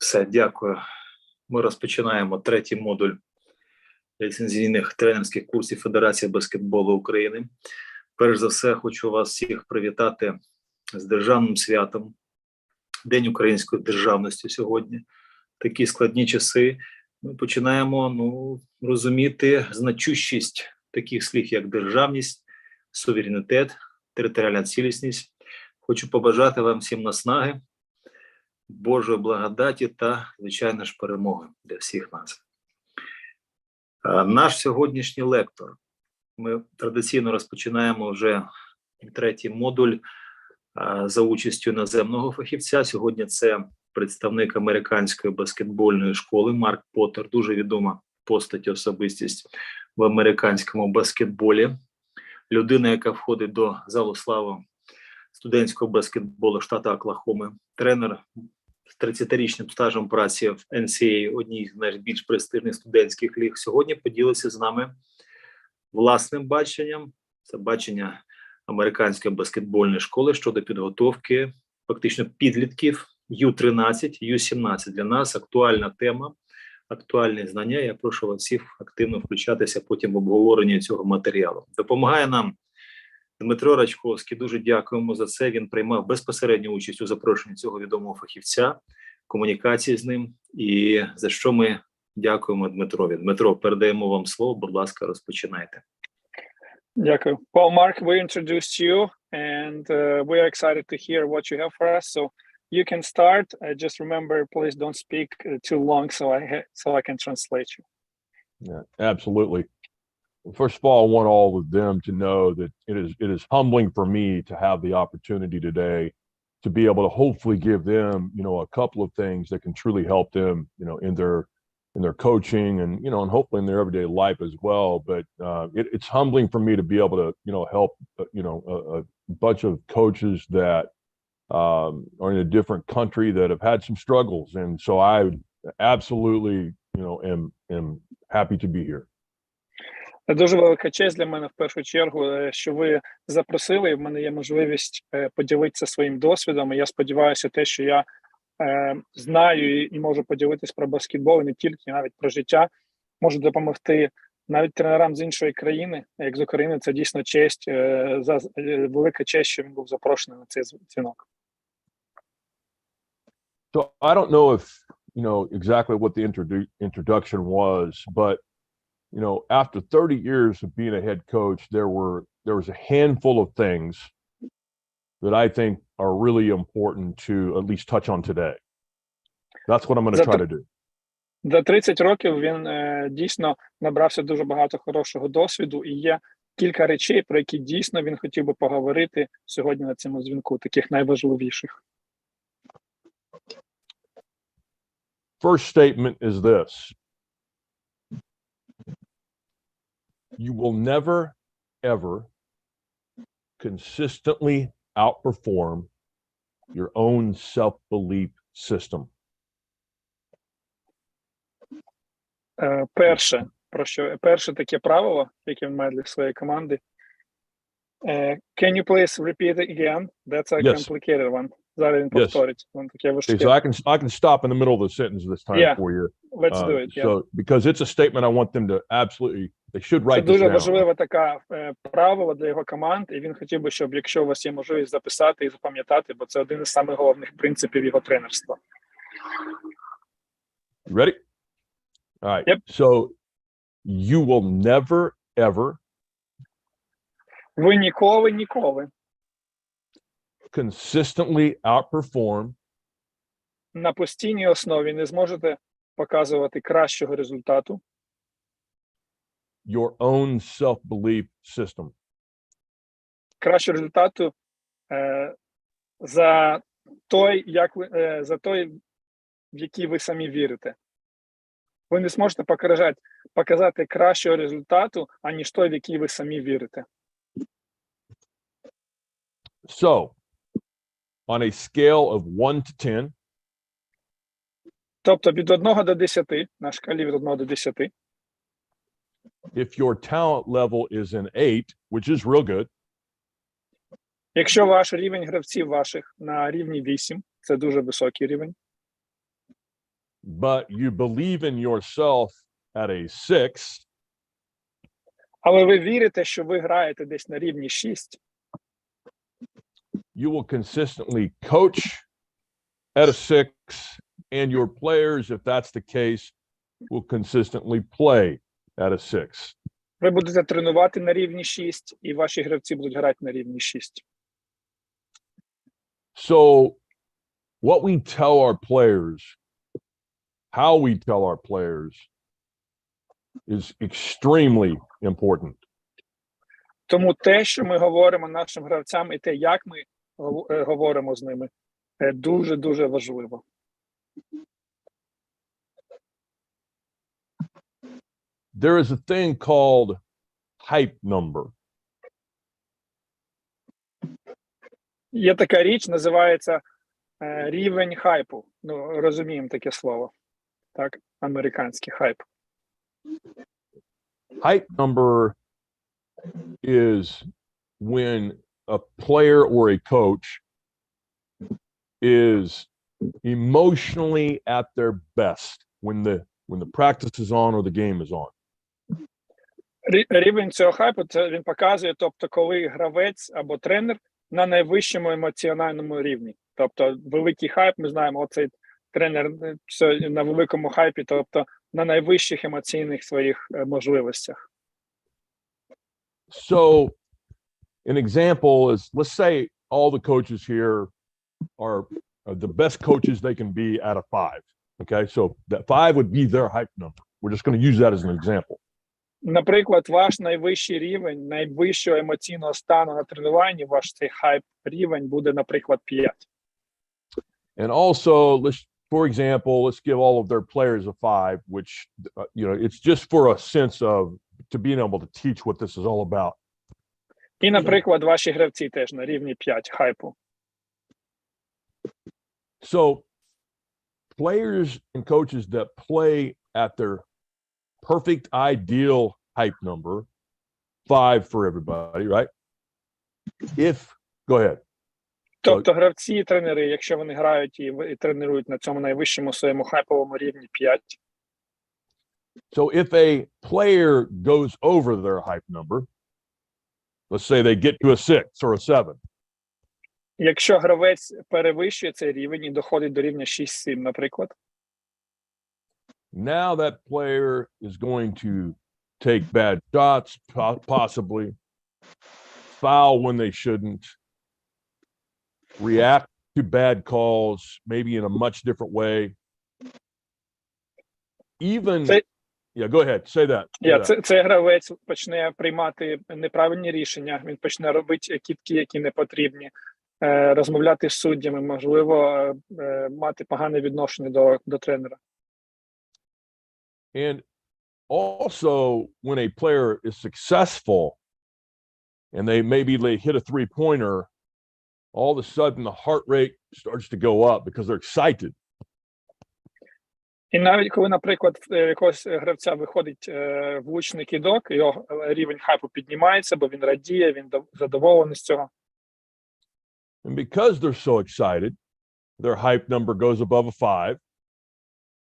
Все, дякую. Ми розпочинаємо третій модуль ліцензійних тренерських курсів Федерації баскетболу України. Перш за все, хочу вас всіх привітати з державним святом, День української державності сьогодні. Такі складні часи. Ми починаємо розуміти значущість таких слів, як державність, суверенітет, територіальна цілісність. Хочу побажати вам всім наснаги, Божої благодаті та, звичайно ж, перемоги для всіх нас. Наш сьогоднішній лектор. Ми традиційно розпочинаємо вже третій модуль за участю іноземного фахівця. Сьогодні це представник американської баскетбольної школи Марк Поттер, дуже відома постать, особистість в американському баскетболі. Людина, яка входить до залу слави студентського баскетболу штату Оклахоми, тренер з 30-річним стажем праці в NCAA, одній з найбільш престижних студентських ліг, сьогодні поділився з нами власним баченням. Це бачення американської баскетбольної школи щодо підготовки фактично підлітків Ю-13, Ю-17. Для нас актуальна тема, актуальні знання. Я прошу вас всіх активно включатися потім в обговорення цього матеріалу. Допомагає нам Дмитро Рачковський, дуже дякуємо за це. Він приймав безпосередню участь у запрошенні цього відомого фахівця, комунікації з ним, і за що ми дякуємо Дмитрові. Дмитро, передаємо вам слово, будь ласка, розпочинайте. Дякую. Well, Mark, we introduced you, and we are excited to hear what you have for us. So you can start. Just remember, please don't speak too long, so I can translate you. Yeah, absolutely. First of all, I want all of them to know that it is humbling for me to have the opportunity today to be able to hopefully give them, a couple of things that can truly help them, in their coaching and, and hopefully in their everyday life as well. But it's humbling for me to be able to, help, a bunch of coaches that are in a different country that have had some struggles. And so I absolutely, am happy to be here. Дуже велика честь для мене в першу чергу, що ви запросили, і в мене є можливість поділитися своїм досвідом. І я сподіваюся, те, що я знаю і можу поділитись про баскетбол, і не тільки, навіть про життя, можу допомогти навіть тренерам з іншої країни, як з України. Це дійсно честь, велика честь, що він був запрошений на цей дзвінок. So I don't know if, exactly what the introduction was, but after 30 years of being a head coach, there was a handful of things that I think are really important to at least touch on today. That's what I'm going to try to do. За 30 років він дійсно набрався дуже багато хорошого досвіду, і є кілька речей, про які дійсно він хотів би поговорити сьогодні на цьому дзвінку, таких найважливіших. First statement is this. You will never, ever consistently outperform your own self-belief system. Перше таке правило, яке він має для своєї команди. Can you please repeat it again? That's a complicated one. Зараз він повторить. Okay, so I can stop in the middle of the sentence this time for you. Let's do it. So because it's a statement I want them to absolutely, they should write this down. Це дуже важливе таке правило для його команд, і він хотів би, щоб якщо у вас є можливість записати і запам'ятати, бо це один із самих головних принципів його тренерства. You ready? All right. Yep. So you will never ever ви ніколи consistently outperform на постійній основі не зможете показувати кращого результату your own self-belief system. Кращого результату за той, в який ви самі вірите. Ви не зможете показати кращого результату, аніж той, в який ви самі вірите. So, on a scale of 1 to 10, тобто від 1 до 10, на шкалі від 1 до 10, if your talent level is an 8, which is real good, якщо ваш рівень гравців ваших на рівні 8, це дуже високий рівень, but you believe in yourself at a 6, Але ви вірите, що ви граєте десь на рівні 6, you will consistently coach at a 6, and your players, if that's the case, will consistently play at a 6. ви будете тренувати на рівні 6, і ваші гравці будуть грати на рівні 6. So what we tell our players, how we tell our players, is extremely important. Тому те, що ми говоримо нашим гравцям, і те, як ми говоримо з ними, дуже-дуже важливо. There is a thing called hype number. Є така річ, називається рівень хайпу. Ну, розуміємо таке слово. Так, американський хайп. Hype number is when a player or a coach is emotionally at their best, when the practice is on or the game is on. Рівень цього хайпу, це він показує, тобто, коли гравець або тренер на найвищому емоціональному рівні. Тобто, великий хайп, ми знаємо, оцей тренер на великому хайпі, тобто, на найвищих емоційних своїх можливостях. So, an example is, let's say all the coaches here are the best coaches they can be at a 5. Okay, so that 5 would be their hype number. We're just going to use that as an example. Наприклад, ваш найвищий рівень, найвищого емоційного стану на тренуванні, ваш цей хайп рівень буде, наприклад, 5. And also, for example, let's give all of their players a 5, which, it's just for a sense of to being able to teach what this is all about. І, наприклад, ваші гравці теж на рівні 5 хайпу. So, players and coaches that play at their perfect ideal hype number, 5 for everybody, right? Go ahead. Тобто гравці і тренери, якщо вони грають і тренують на цьому найвищому своєму хайповому рівні 5. So if a player goes over their hype number, let's say they get to a 6 or a 7. Якщо гравець перевищує цей рівень і доходить до рівня 6-7, наприклад, now that player is going to take bad shots, possibly foul when they shouldn't, react to bad calls, maybe in a much different way. Go ahead, say that. Цей гравець почне приймати неправильні рішення, він почне робити кидки, які не потрібні, розмовляти з суддями, можливо, мати погане відношення до тренера. And also, when a player is successful and they hit a 3-pointer, all of a sudden the heart rate starts to go up because they're excited. І навіть коли, наприклад, якогось гравця виходить влучний кидок, його рівень хайпу піднімається, бо він радіє, він задоволений з цього. And because they're so excited, their hype number goes above a 5.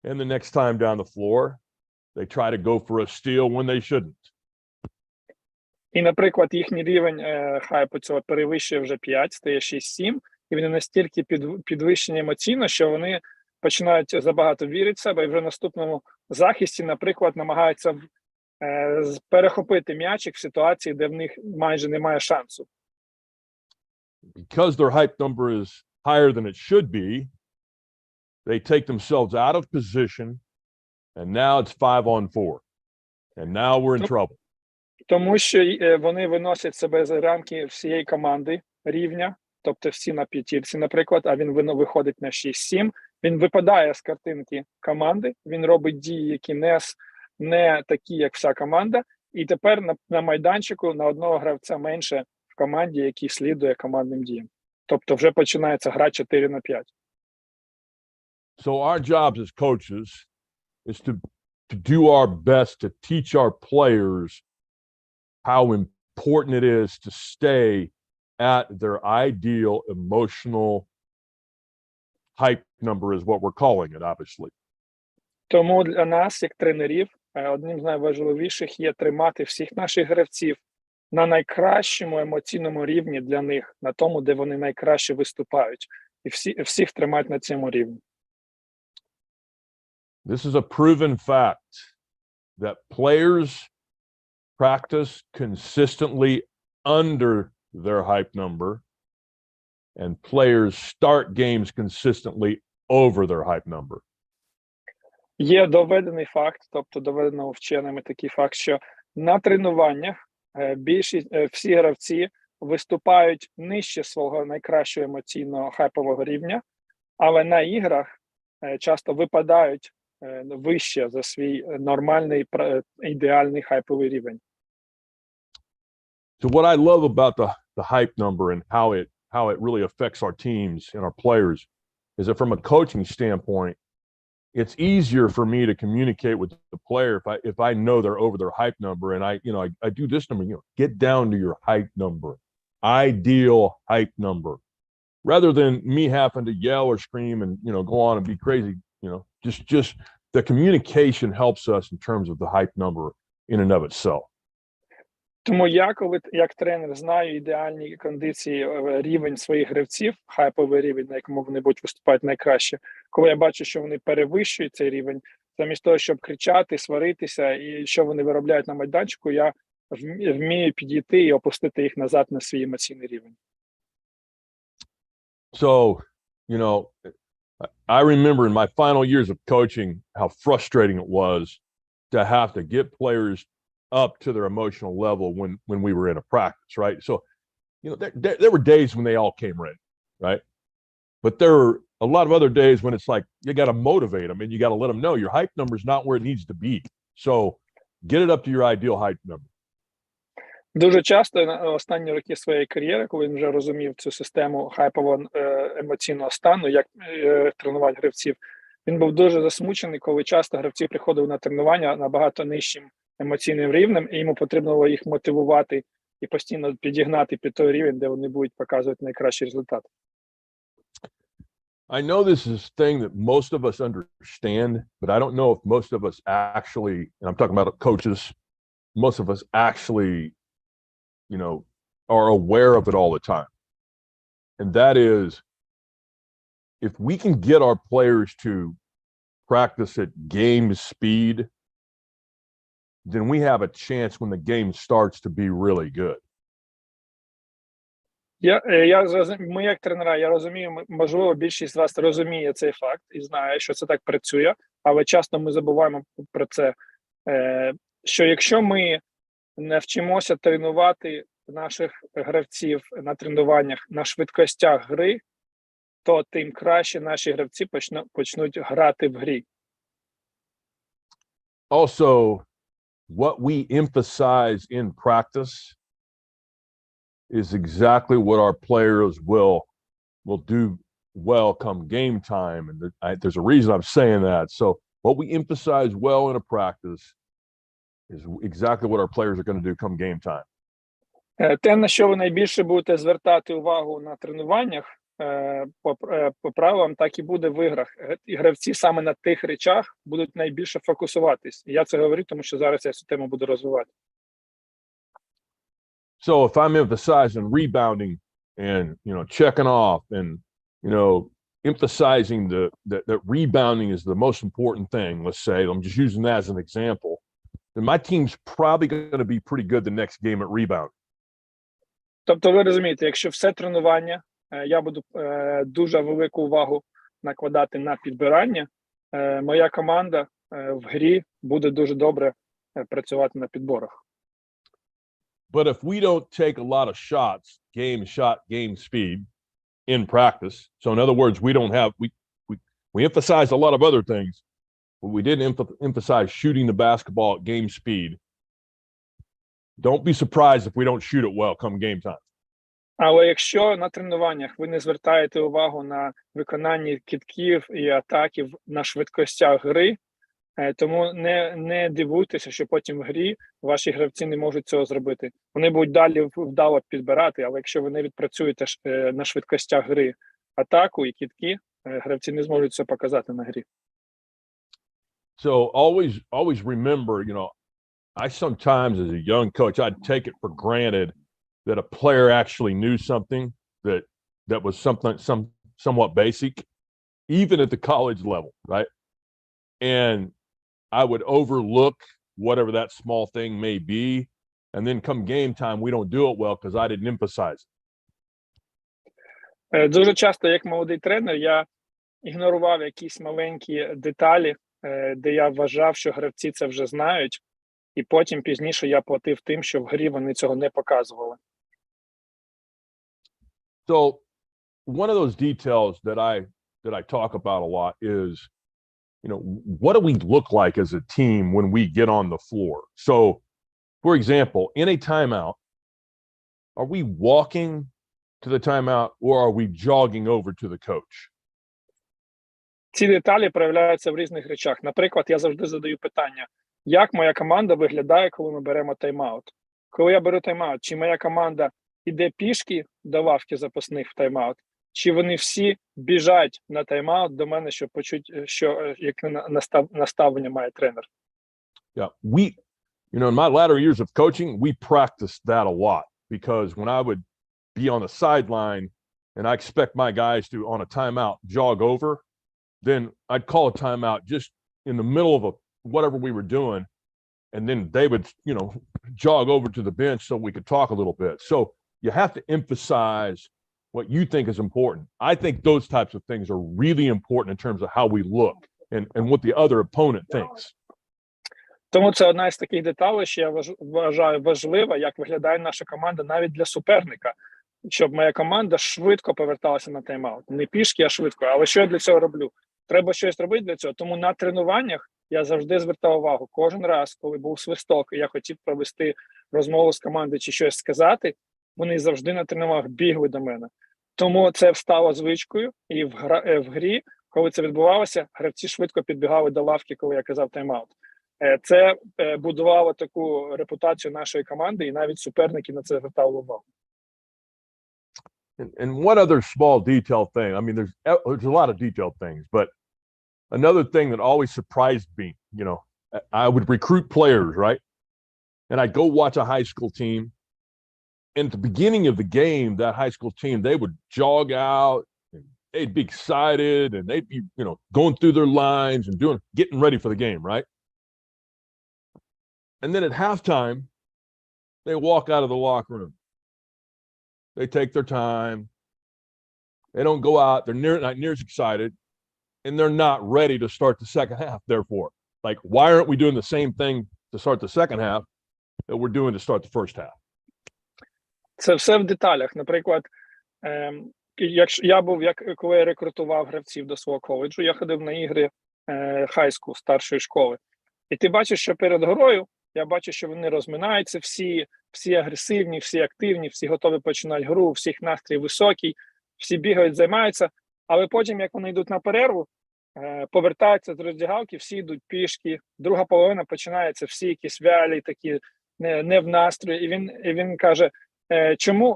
And the next time down the floor, they try to go for a steal when they shouldn't. І, наприклад, їхній рівень хайпу цього перевищує вже 5, стає 6-7, і вони настільки підвищені емоційно, що вони починають забагато вірити в себе, і вже в наступному захисті, наприклад, намагаються перехопити м'ячик в ситуації, де в них майже немає шансу. Because their hype number is higher than it should be, they take themselves out of position, and now it's 5-on-4. And now we're in trouble. Тому що вони виносять себе за рамки всієї команди рівня, тобто всі на п'ятірці, наприклад, а він виходить на 6-7, він випадає з картинки команди, він робить дії, які не такі, як вся команда, і тепер на майданчику на одного гравця менше в команді, який слідує командним діям. Тобто вже починається гра 4-5. So our jobs as coaches is to do our best to teach our players how important it is to stay at their ideal emotional hype number is what we're calling it, obviously. Тому для нас, як тренерів, одним з найважливіших є тримати всіх наших гравців на найкращому емоційному рівні для них, на тому, де вони найкраще виступають. І всіх тримати на цьому рівні. This is a proven fact that players practice consistently under their hype number and players start games consistently over their hype number. Є доведений факт, тобто доведено вченими такий факт, що на тренуваннях всі гравці виступають нижче свого найкращого емоційного хайпового рівня, але на іграх часто випадають вище за свій нормальний, ідеальний хайповий рівень. So what I love about the hype number and how it really affects our teams and our players is that from a coaching standpoint, it's easier for me to communicate with the player if I know they're over their hype number and I do this number, get down to your hype number, ideal hype number, rather than me having to yell or scream and go on and be crazy. Just the communication helps us in terms of the hype number in and of itself. Тому я, коли як тренер знаю ідеальні кондиції, рівень своїх гравців, хайповий рівень, на якому вони будуть виступати найкраще, коли я бачу, що вони перевищують цей рівень, замість того, щоб кричати, сваритися, і що вони виробляють на майданчику, я вмію підійти і опустити їх назад на свій емоційний рівень. So, I remember in my final years of coaching how frustrating it was to have to get players up to their emotional level when we were in a practice, right? So, there were days when they all came ready, right? But there were a lot of other days when it's like you got to motivate them and you got to let them know your hype number is not where it needs to be. So, get it up to your ideal hype number. Дуже часто на останні роки своєї кар'єри, коли він вже розумів цю систему хайпового емоційного стану, як тренувати гравців, він був дуже засмучений, коли часто гравці приходили на тренування набагато нижчим емоційним рівнем, і йому потрібно було їх мотивувати і постійно підігнати під той рівень, де вони будуть показувати найкращий результат. I know this is a thing that most of us understand, but I don't know if most of us actually, and I'm talking about coaches, most of us actually, are aware of it all the time. And that is, if we can get our players to practice at game speed, then we have a chance when the game starts to be really good. Ми як тренера, я розумію, можливо, більшість з вас розуміє цей факт і знає, що це так працює, але часто ми забуваємо про це, що якщо ми навчимося тренувати наших гравців на тренуваннях на швидкостях гри, то тим краще наші гравці почнуть грати в грі. Also, what we emphasize in practice is exactly what our players will do well come game time. And there's a reason I'm saying that. So what we emphasize well in a practice is exactly what our players are going to do come game time. Те, на що ви найбільше будете звертати увагу на тренуваннях, по правилам, так і буде в іграх. І гравці саме на тих речах будуть найбільше фокусуватись. І я це говорю, тому що зараз я цю тему буду розвивати. So if I'm emphasizing rebounding and, checking off and, emphasizing that rebounding is the most important thing, let's say, I'm just using that as an example, then my team's probably going to be pretty good the next game at rebound. Тобто ви розумієте, якщо все тренування, я буду дуже велику увагу накладати на підбирання, моя команда в грі буде дуже добре працювати на підборах. But if we don't take a lot of shots, game speed in practice, so in other words, we emphasize a lot of other things, but we didn't emphasize shooting the basketball at game speed. Don't be surprised if we don't shoot it well come game time. Але якщо на тренуваннях ви не звертаєте увагу на виконання кидків і атаків на швидкостях гри, тому не дивуйтеся, що потім в грі ваші гравці не можуть цього зробити. Вони будуть далі вдало підбирати, але якщо ви не відпрацюєте на швидкостях гри атаку і кидки, гравці не зможуть це показати на грі. So always remember, you know, I sometimes as a young coach, I'd take it for granted that a player actually knew something that was somewhat basic, even at the college level, right? And I would overlook whatever that small thing may be. And then come game time, we don't do it well because I didn't emphasize it. Дуже часто, як молодий тренер, я ігнорував якісь маленькі деталі, де я вважав, що гравці це вже знають, і потім пізніше я платив тим, що в грі вони цього не показували. So one of those details that I talk about a lot is, you know, what do we look like as a team when we get on the floor? So, for example, in a timeout, are we walking to the timeout or are we jogging over to the coach? Ці деталі проявляються в різних речах. Наприклад, я завжди задаю питання, як моя команда виглядає, коли ми беремо тайм-аут? Коли я беру тайм-аут, чи моя команда іде пішки до лавки запасних в тайм-аут, чи вони всі біжать на тайм-аут до мене, щоб почути, що яке наставлення має тренер? Yeah, you know, in my latter years of coaching, we practiced that a lot because when I would be on the sideline and I expect my guys to, on a timeout, jog over, then I'd call a timeout just in the middle of whatever we were doing. And then they would, you know, jog over to the bench so we could talk a little bit. So you have to emphasize what you think is important. I think those types of things are really important in terms of how we look and what the other opponent thinks. Тому це одна із таких деталей, що я вважаю важлива, як виглядає наша команда навіть для суперника, щоб моя команда швидко поверталася на тайм-аут. Не пішки, а швидко. Але що я для цього роблю? Треба щось робити для цього. Тому на тренуваннях я завжди звертав увагу. Кожен раз, коли був свисток, і я хотів провести розмову з командою чи щось сказати, вони завжди на тренуваннях бігли до мене. Тому це стало звичкою, і в грі, коли це відбувалося, гравці швидко підбігали до лавки, коли я казав тайм-аут. Це будувало таку репутацію нашої команди, і навіть суперники на це звертали увагу. And one other small detail thing, I mean, there's a lot of detailed things, but another thing that always surprised me, you know, I would recruit players, right? And I'd go watch a high school team. And at the beginning of the game, that high school team, they would jog out, and they'd be excited, and they'd be, you know, going through their lines and getting ready for the game, right? And then at halftime, they walk out of the locker room. They take their time. They don't go out. They're not near as excited, and they're not ready to start the second half. Therefore, like, why aren't we doing the same thing to start the second half that we're doing to start the first half? Це все в деталях. Наприклад, коли я рекрутував гравців до свого коледжу, я ходив на ігри хай-скул, старшої школи. І ти бачиш, що перед грою, я бачу, що вони розминаються, всі агресивні, всі активні, всі готові починати гру, всіх настрій високий, всі бігають, займаються. Але потім, як вони йдуть на перерву, повертаються з роздягалки, всі йдуть пішки, друга половина починається, всі якісь вялі, такі не в настрої. І він каже,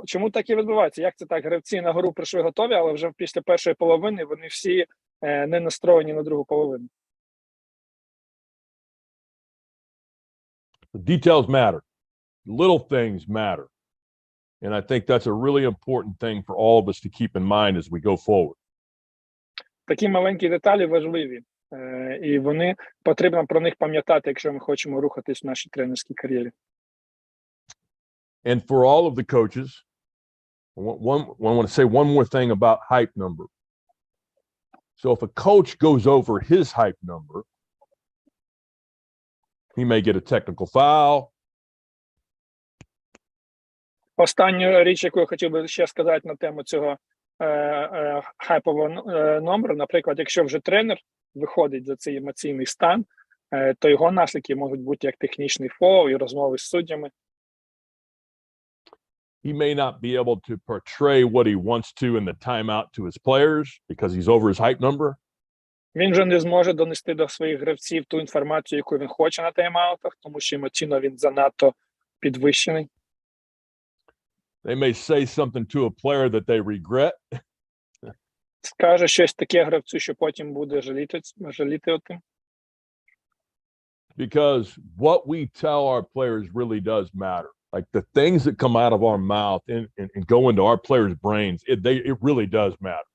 чому так і відбувається? Як це так? Гравці на гру прийшли готові, але вже після першої половини вони всі не настроєні на другу половину. The details matter. Little things matter. And I think that's a really important thing for all of us to keep in mind as we go forward. Такі маленькі деталі важливі. І потрібно про них пам'ятати, якщо ми хочемо рухатись в нашій тренерській кар'єрі. And for all of the coaches, I want to say one more thing about hype number. So if a coach goes over his hype number, he may get a technical foul. Останню річ, яку я хотів би ще сказати на тему цього хайпового номеру, наприклад, якщо вже тренер виходить за цей емоційний стан, то його наслідки можуть бути як технічний фол і розмови з суддями. He may not be able to portray what he wants to in the timeout to his players because he's over his hype number. Він вже не зможе донести до своїх гравців ту інформацію, яку він хоче на тайм-аутах, тому що емоційно він занадто підвищений. They may say something to a player that they regret. Скаже щось таке гравцю, що потім буде жаліти отим. because what we tell our players really does matter. Like the things that come out of our mouth and go into our players' brains, it really does matter.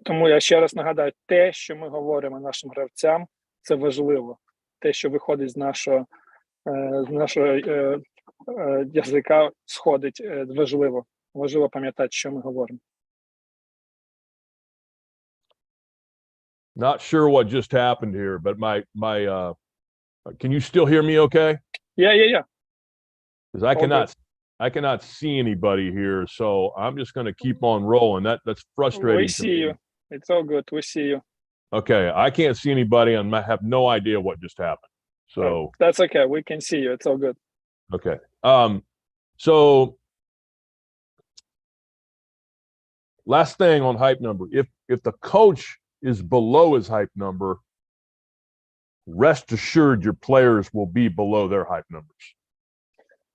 Тому я ще раз нагадаю, те, що ми говоримо нашим гравцям, це важливо. Те, що виходить з нашого язика, сходить, важливо. Важливо пам'ятати, що ми говоримо. Not sure what just happened here, but can you still hear me okay? Yeah. Because I cannot see anybody here, so I'm just going to keep on rolling. That's frustrating. We see you. It's all good. We see you. Okay, I can't see anybody and I have no idea what just happened. So that's okay. We can see you. It's all good. Okay. So last thing on hype number. If the coach is below his hype number, rest assured your players will be below their hype numbers.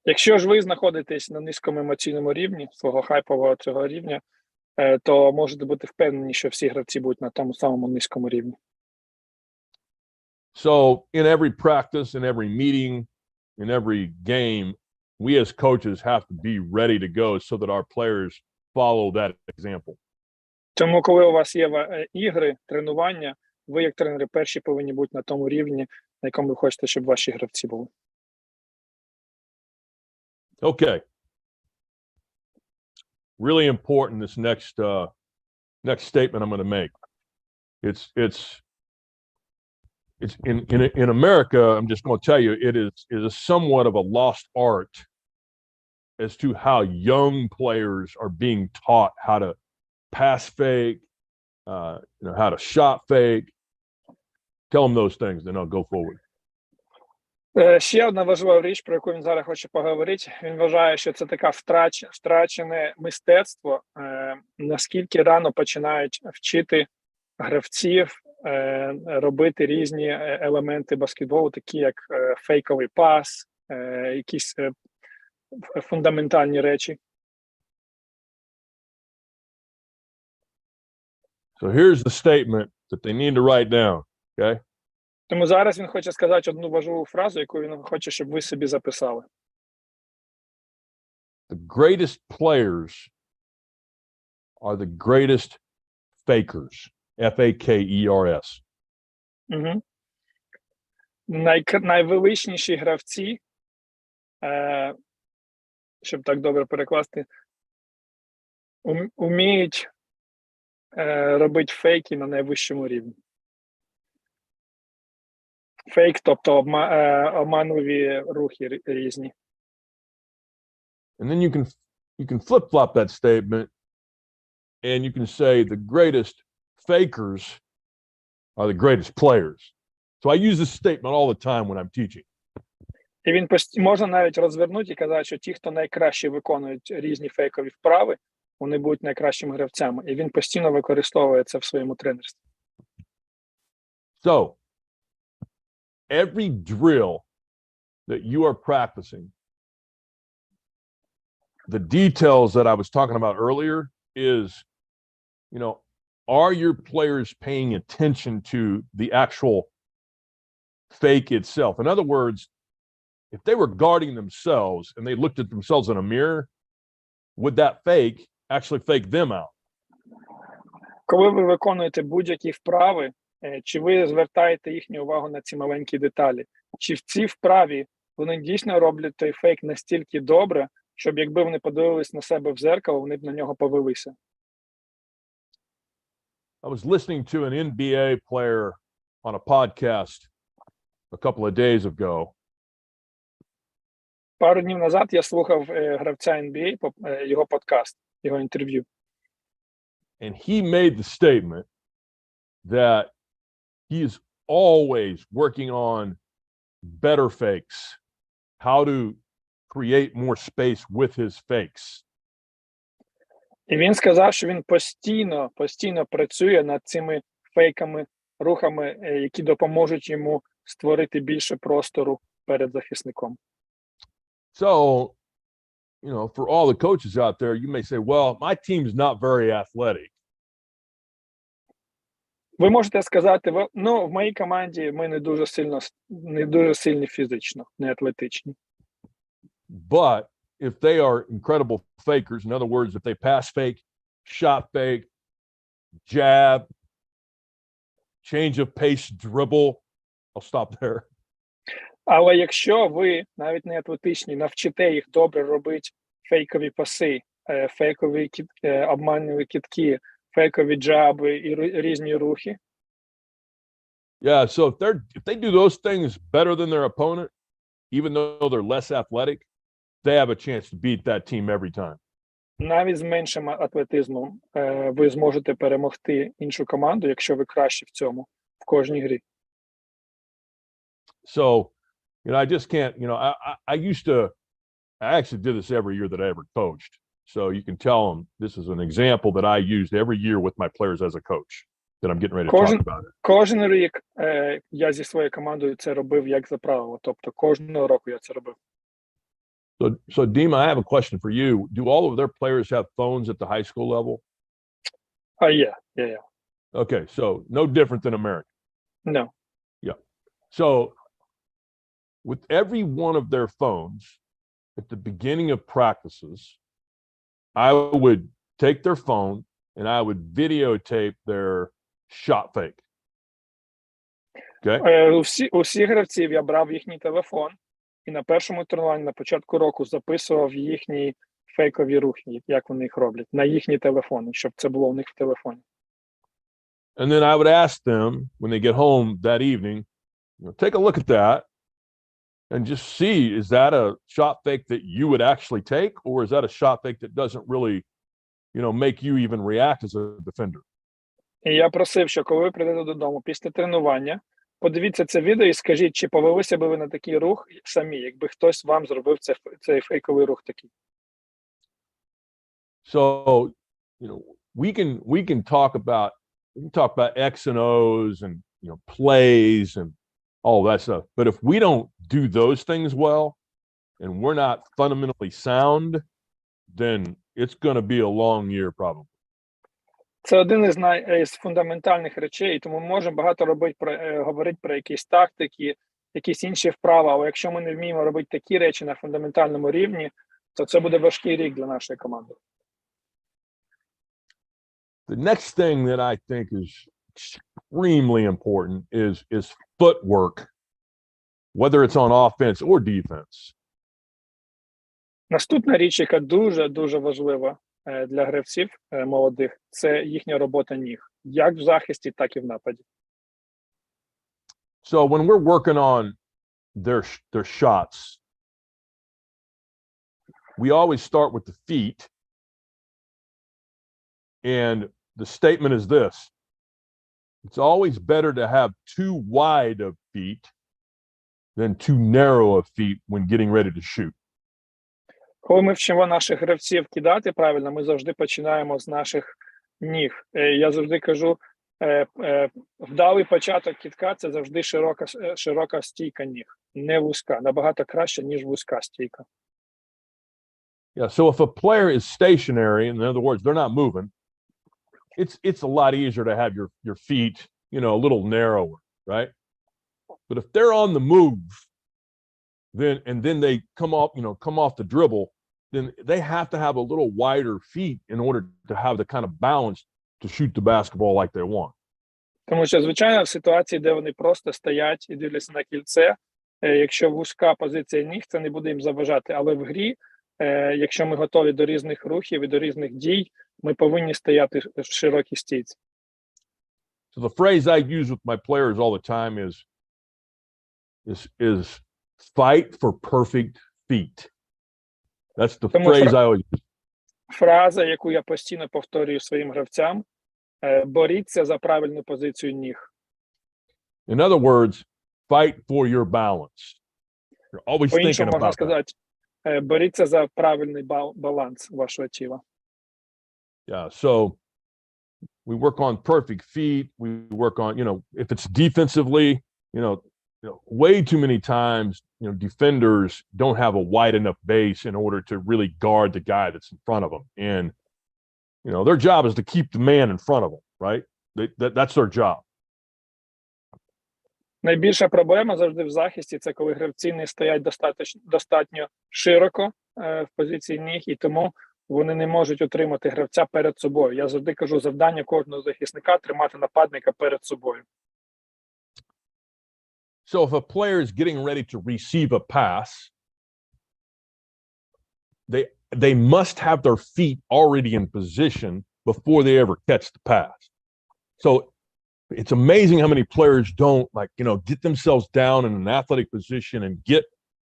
Якщо ж ви знаходитесь на низькому емоційному рівні, свого хайпового цього рівня, то можете бути впевнені, що всі гравці будуть на тому самому низькому рівні. So in every practice, in every meeting, in every game, we as coaches have to be ready to go so that our players follow that example. Тому, коли у вас є ігри, тренування, ви, як тренери, перші повинні бути на тому рівні, на якому ви хочете, щоб ваші гравці були. Okay. Really important, this next statement I'm going to make. It's in America, I'm just going to tell you, it is somewhat of a lost art as to how young players are being taught how to pass fake, how to shot fake. Tell them those things, then I'll go forward. Ще одна важлива річ, про яку він зараз хоче поговорити. Він вважає, що це таке втрачене мистецтво, наскільки рано починають вчити гравців робити різні елементи баскетболу, такі як фейковий пас, якісь фундаментальні речі. So here's the statement that they need to write down, okay? Тому зараз він хоче сказати одну важливу фразу, яку він хоче, щоб ви собі записали. The greatest players are the greatest fakers. F-A-K-E-R-S. Угу. Найвеличніші гравці, щоб так добре перекласти, вміють робити фейки на найвищому рівні. Фейк, тобто обманливі рухи різні. And then you can flip-flop that statement and you can say the greatest fakers are the greatest players. So I use this statement all the time when I'm teaching. І він можна навіть розвернути і казати, що ті, хто найкраще виконують різні фейкові вправи, вони будуть найкращими гравцями. І він постійно використовує це в своєму тренерстві. So, every drill that you are practicing, the details that I was talking about earlier is, are your players paying attention to the actual fake itself? In other words, if they were guarding themselves and they looked at themselves in a mirror, would that fake actually fake them out? Коли ви виконуєте будь-які вправи, чи ви звертаєте їхню увагу на ці маленькі деталі? Чи в цій вправі вони дійсно роблять той фейк настільки добре, щоб якби вони подивились на себе в зеркало, вони б на нього повелися? I was listening to an NBA player on a podcast a couple of days ago. Пару днів назад я слухав гравця NBA, його подкаст, його інтерв'ю. And he made the statement that he is always working on better fakes, how to create more space with his fakes. І він сказав, що він постійно працює над цими фейками, рухами, які допоможуть йому створити більше простору перед захисником. So, for all the coaches out there, you may say, well, my team's not very athletic. Ви можете сказати, ну, в моїй команді ми не дуже сильні фізично, не атлетичні. But if they are incredible fakers, in other words, if they pass fake, shot fake, jab, change of pace, dribble, I'll stop there. Але якщо ви, навіть не атлетичні, навчите їх добре робити фейкові паси, фейкові обманні кидки, фейкові джаби і різні рухи. Yeah, so if they do those things better than their opponent, even though they're less athletic, they have a chance to beat that team every time. Навіть з меншим атлетизмом ви зможете перемогти іншу команду, якщо ви краще в цьому, в кожній грі. So, I just can't, I actually did this every year that I ever coached. So you can tell them this is an example that I used every year with my players as a coach that I'm getting ready to talk about it. Кожен рік я зі своєю командою це робив як за правило. Тобто кожного року я це робив. So Dima, I have a question for you. Do all of their players have phones at the high school level? Yeah. Okay, so no different than America. No. Yeah. So with every one of their phones, at the beginning of practices, I would take their phone and I would videotape their shot fake. Okay? У всіх гравців я брав їхній телефон і на першому тренуванні на початку року записував їхні фейкові рухи, як вони їх роблять, на їхні телефони, щоб це було у них в телефоні. And then I would ask them when they get home that evening, take a look at that and just see, is that a shot fake that you would actually take, or is that a shot fake that doesn't really, make you even react as a defender? І я просив, що коли ви прийдете додому після тренування, подивіться це відео і скажіть, чи повелися би ви на такий рух самі, якби хтось вам зробив цей фейковий рух такий. So, we can talk about X and O's and, plays and all that stuff. But if we don't do those things well and we're not fundamentally sound, then it's going to be a long year probably. Це один із фундаментальних речей, тому ми можемо багато говорити про якісь тактики, якісь інші вправи, але якщо ми не вміємо робити такі речі на фундаментальному рівні, то це буде важкий рік для нашої команди. The next thing that I think is extremely important is footwork, whether it's on offense or defense. Наступна річ, яка дуже важлива для гравців молодих, це їхня робота ніг, як в захисті, так і в нападі. So when we're working on their shots, we always start with the feet. And the statement is this: it's always better to have too wide of feet than too narrow of feet when getting ready to shoot. Коли ми вчимо наших гравців кидати правильно, ми завжди починаємо з наших ніг. Я завжди кажу, вдалий початок кидка – це завжди широка стійка ніг, не вузька, набагато краще, ніж вузька стійка. Yeah, so if a player is stationary, in other words, they're not moving, it's a lot easier to have your feet, a little narrower, right? But if they're on the move, then they come off the dribble, then they have to have a little wider feet in order to have the kind of balance to shoot the basketball like they want. Тому що, звичайно, в ситуації, де вони просто стоять і дивляться на кільце, якщо вузька позиція ніг, це не буде їм заважати. Але в грі, якщо ми готові до різних рухів і до різних дій, ми повинні стояти в широкій стійці. So the phrase I use with my players all the time is fight for perfect feet. That's the phrase I always use. Фраза, яку я постійно повторюю своїм гравцям: боріться за правильну позицію ніг. In other words, fight for your balance. You're always thinking можна about сказати, боріться за правильний баланс вашого тіла. Yeah, so we work on perfect feet. We work on, if it's defensively, way too many times, defenders don't have a wide enough base in order to really guard the guy that's in front of them. And, their job is to keep the man in front of them, right? that's their job. Найбільша проблема завжди в захисті – це коли гравці не стоять достатньо широко в позиції ніг, і тому вони не можуть утримати гравця перед собою. Я завжди кажу, завдання кожного захисника – тримати нападника перед собою. So if a player is getting ready to receive a pass, they must have their feet already in position before they ever catch the pass. So it's amazing how many players don't, like, get themselves down in an athletic position and get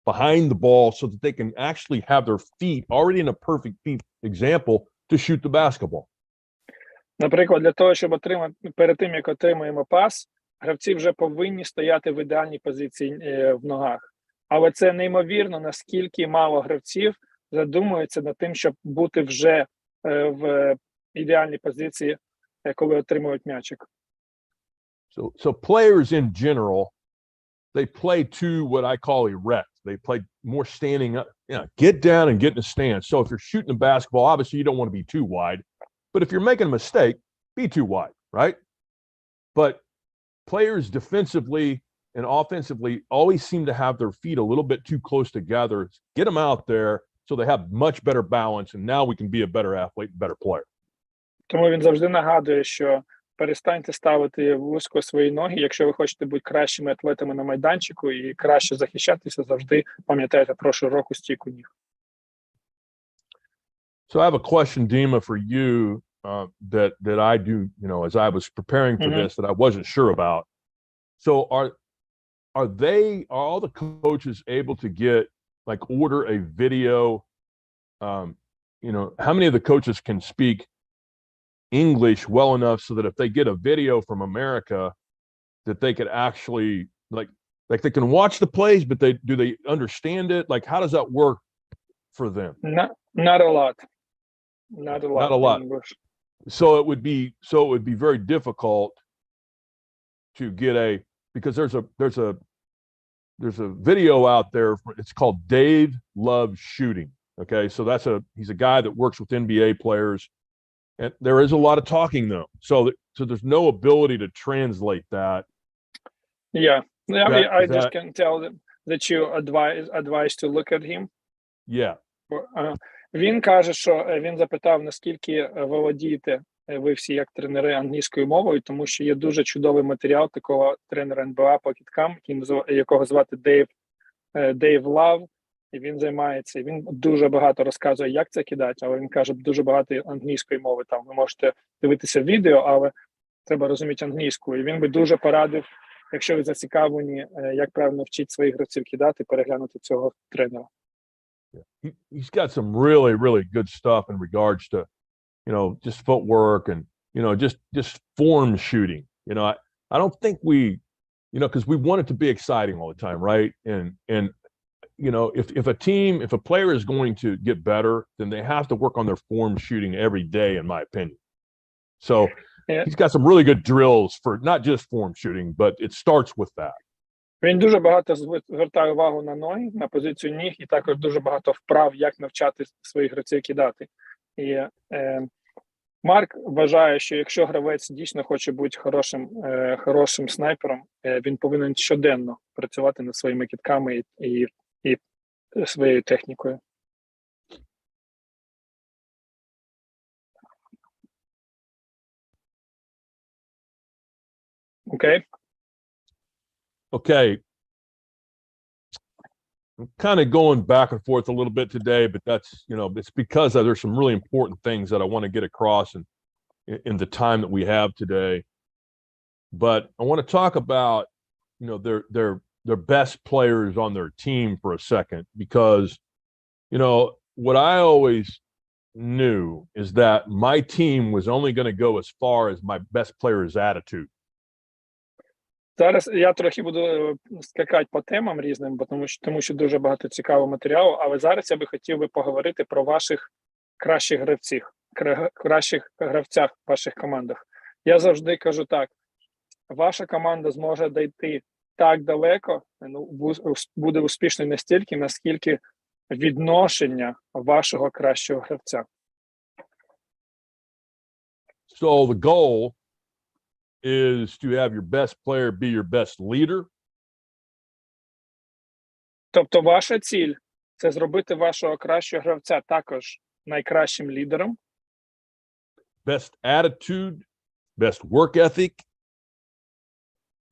behind the ball so that they can actually have their feet already in a perfect feet example to shoot the basketball. Наприклад, для того, щоб перед тим, як отримуємо пас, гравці вже повинні стояти в ідеальній позиції в ногах. Але це неймовірно, наскільки мало гравців задумуються над тим, щоб бути вже в ідеальній позиції, коли отримують м'ячик. So players in general, they play to what I call erect. They play more standing up, get down and get in the stance. So if you're shooting a basketball, obviously you don't want to be too wide. But if you're making a mistake, be too wide, right? But players defensively and offensively always seem to have their feet a little bit too close together. Get them out there so they have much better balance, and now we can be a better athlete and better player. Тому він завжди нагадує, що перестаньте ставити вузько свої ноги, якщо ви хочете бути кращими атлетами на майданчику і краще захищатися, завжди пам'ятайте про широку стійку ніг. So I have a question, Dima, for you that I do, as I was preparing for this, that I wasn't sure about. So are all the coaches able to order a video? How many of the coaches can speak English well enough so that if they get a video from America, that they could actually like they can watch the plays, but do they understand it? Like, how does that work for them? Not a lot. Not a lot. So it would be very difficult to get because there's a video out there. It's called Dave Loves Shooting. Okay, so he's a guy that works with NBA players, and there is a lot of talking though. So there's no ability to translate that. Yeah, I just can tell them that you advise to look at him. Yeah. Він каже, що він запитав, наскільки володієте ви всі як тренери англійською мовою, тому що є дуже чудовий матеріал такого тренера НБА по кидкам, якого звати Дейв Лав, і він займається, він дуже багато розказує, як це кидати, але він каже, дуже багато англійської мови, там ви можете дивитися відео, але треба розуміти англійську, і він би дуже порадив, якщо ви зацікавлені, як правильно вчити своїх гравців кидати, переглянути цього тренера. He's got some really, really good stuff in regards to, just footwork and, just form shooting. I don't think because we want it to be exciting all the time, right? And if a player is going to get better, then they have to work on their form shooting every day, in my opinion. So he's got some really good drills for not just form shooting, but it starts with that. Він дуже багато звертає увагу на ноги, на позицію ніг, і також дуже багато вправ, як навчати своїх гравців кидати. І Марк вважає, що якщо гравець дійсно хоче бути хорошим снайпером, він повинен щоденно працювати над своїми кидками і своєю технікою. Окей? Okay. I'm kind of going back and forth a little bit today, but that's, it's because there's some really important things that I want to get across in the time that we have today. But I want to talk about, their best players on their team for a second, because, what I always knew is that my team was only going to go as far as my best player's attitude. Зараз я трохи буду скакати по темам різним, тому що дуже багато цікавого матеріалу, але зараз я би хотів поговорити про ваших кращих гравцях в ваших командах. Я завжди кажу так, ваша команда зможе дійти так далеко, буде успішною настільки, наскільки відношення вашого кращого гравця. So the goal is to have your best player be your best leader. Тобто ваша ціль – це зробити вашого кращого гравця також найкращим лідером, Best attitude, best work ethic,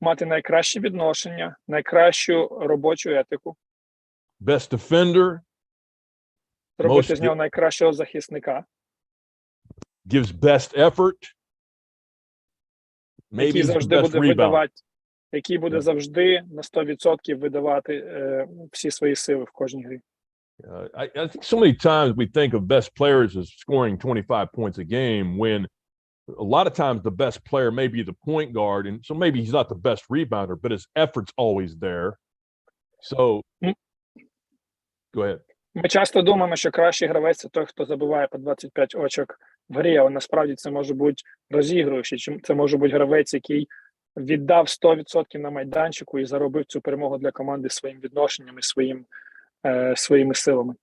мати найкраще відношення, найкращу робочу етику, best defender, зробити Most- з нього найкращого захисника, gives best effort, maybe який he's the завжди best буде rebounder. видавати, який буде Yeah. завжди на 100% видавати всі свої сили в кожній грі. I think so many times we think of best players as scoring 25 points a game when a lot of times the best player may be the point guard, and so maybe he's not the best rebounder, but his effort's always there. So, go ahead. Ми часто думаємо, що кращий гравець – це той, хто забиває по 25 очок в грі, але насправді це може бути розігруючий, чи це може бути гравець, який віддав 100% на майданчику і заробив цю перемогу для команди своїм відношенням і своїми силами.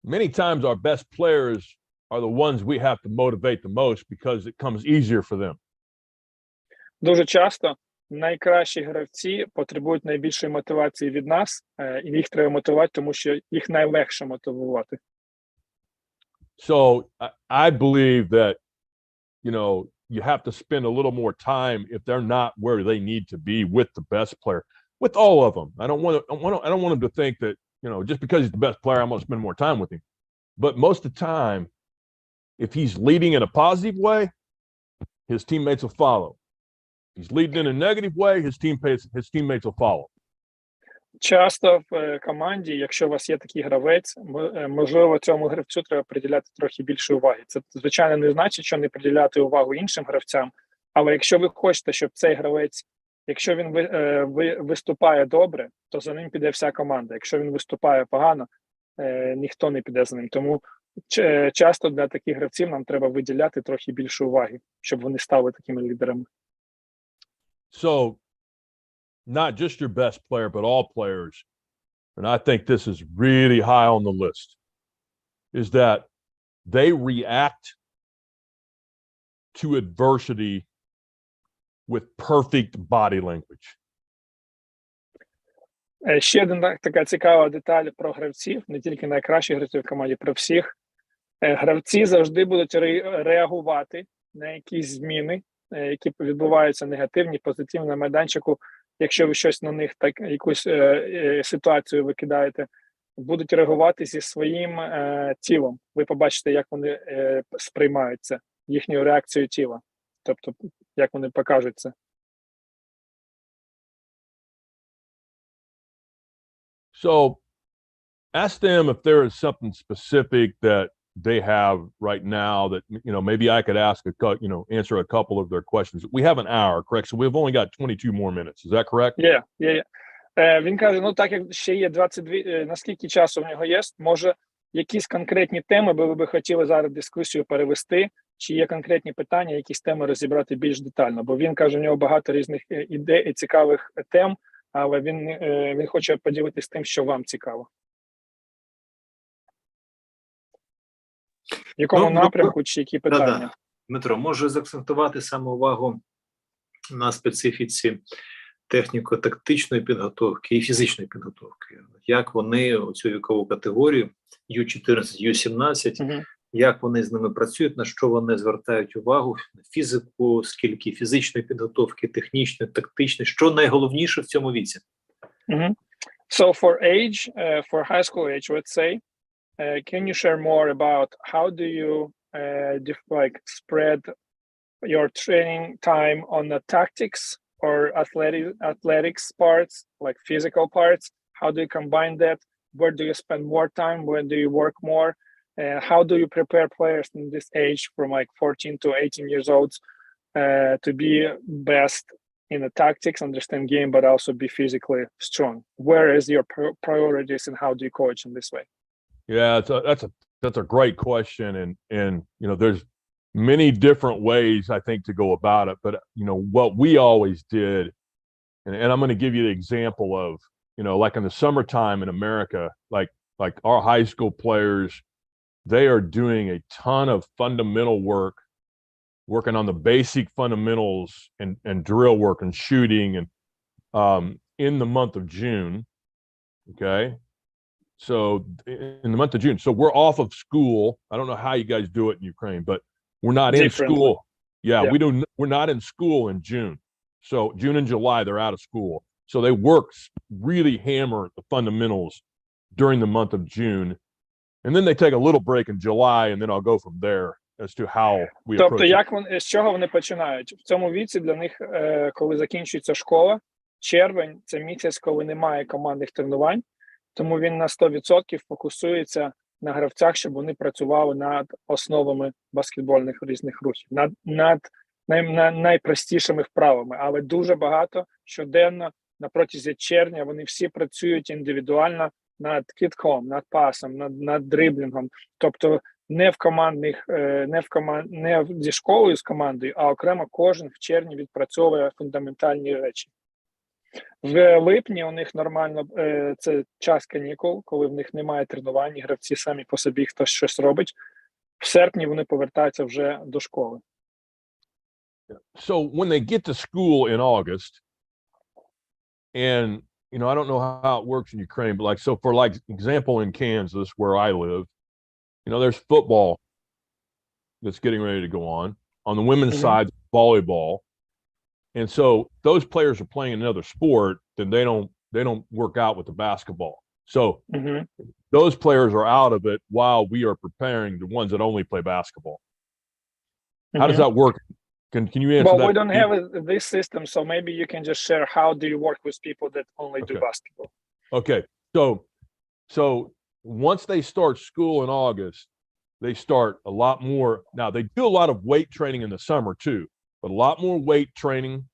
Many times our best players are the ones we have to motivate the most because it comes easier for them. Дуже часто найкращі гравці потребують найбільшої мотивації від нас, і їх треба мотивувати, тому що їх найлегше мотивувати. So I believe that, you know, you have to spend a little more time if they're not where they need to be with the best player, with all of them. I don't want them to think that, you know, just because he's the best player, I'm going to spend more time with him. But most of the time, if he's leading in a positive way, his teammates will follow. If he's leading in a negative way, his teammates will follow. Часто в команді, якщо у вас є такий гравець, можливо, цьому гравцю треба приділяти трохи більше уваги. Це, звичайно, не значить, що не приділяти увагу іншим гравцям, але якщо ви хочете, щоб цей гравець, якщо він виступає добре, то за ним піде вся команда. Якщо він виступає погано, ніхто не піде за ним. Тому часто для таких гравців нам треба виділяти трохи більше уваги, щоб вони стали такими лідерами. So, not just your best player, but all players, and I think this is really high on the list, is that they react to adversity with perfect body language. Ще одна така цікава деталь про гравців, не тільки найкращих гравців в команді, про всіх. Гравці завжди будуть реагувати на якісь зміни, які відбуваються негативні, позитивні на майданчику. Якщо ви щось на них, так якусь ситуацію викидаєте, будуть реагувати зі своїм тілом. Ви побачите, як вони сприймають це, їхню реакцію тіла. Тобто, як вони покажуть це. So, ask them if there is something specific that they have right now that, you know, maybe I could answer a couple of their questions. We have an hour, correct? So we've only got 22 more minutes. Is that correct? Yeah. Він каже, ну так як ще є 22, наскільки часу в нього є, може якісь конкретні теми ви би хотіли зараз дискусію перевести, чи є конкретні питання, якісь теми розібрати більш детально. Бо він каже, у нього багато різних ідей і цікавих тем, але він хоче поділитися тим, що вам цікаво. В якому напрямку чи які питання? Да. Дмитро, може заакцентувати саме увагу на специфіці техніко-тактичної підготовки і фізичної підготовки. Як вони оцю вікову категорію Ю-14, Ю-17, як вони з ними працюють, на що вони звертають увагу, на фізику, скільки фізичної підготовки, технічної, тактичної, що найголовніше в цьому віці? So for age, for high school age, let's say, can you share more about how do you spread your training time on the tactics or athletics parts, like physical parts? How do you combine that? Where do you spend more time? Where do you work more? How do you prepare players in this age from like 14 to 18 years old to be best in the tactics, understand game, but also be physically strong? Where is your priorities and how do you coach in this way? Yeah, that's a great question, and you know, there's many different ways I think to go about it. But you know, what we always did, and I'm going to give you the example of, you know, like in the summertime in America, like our high school players, they are doing a ton of fundamental work working on the basic fundamentals and drill work and shooting and in the month of June. Okay. So in the month of June, so we're off of school. I don't know how you guys do it in Ukraine, but we're not in school. Yeah, we're not in school in June. So June and July, they're out of school. So they work, really hammer the fundamentals during the month of June. And then they take a little break in July, and then I'll go from there as to how we approach Тобто, як вони, з чого вони починають? В цьому віці для них, коли закінчується школа, червень – це місяць, коли немає командних тренувань, тому він на 100% фокусується на гравцях, щоб вони працювали над основами баскетбольних різних рухів, над найпростішими вправами. Але дуже багато щоденно на протязі червня вони всі працюють індивідуально над кидком, над пасом, над дриблінгом. Тобто не зі школою з командою, а окремо кожен в червні відпрацьовує фундаментальні речі. В липні у них нормально, це час канікул, коли в них немає тренувань, і гравці самі по собі хтось щось робить. В серпні вони повертаються вже до школи. So when they get to school in August, and you know, I don't know how it works in Ukraine, but like, so for like example, in Kansas where I live, you know, there's football that's getting ready to go on. On the women's side, volleyball. And so those players are playing another sport, then they don't work out with the basketball. So those players are out of it while we are preparing the ones that only play basketball. How does that work? Can you answer that? Well, we don't have this system, so maybe you can just share how do you work with people that only do basketball. Okay. So once they start school in August, they start a lot more. Now they do a lot of weight training in the summer too, but a lot more weight training,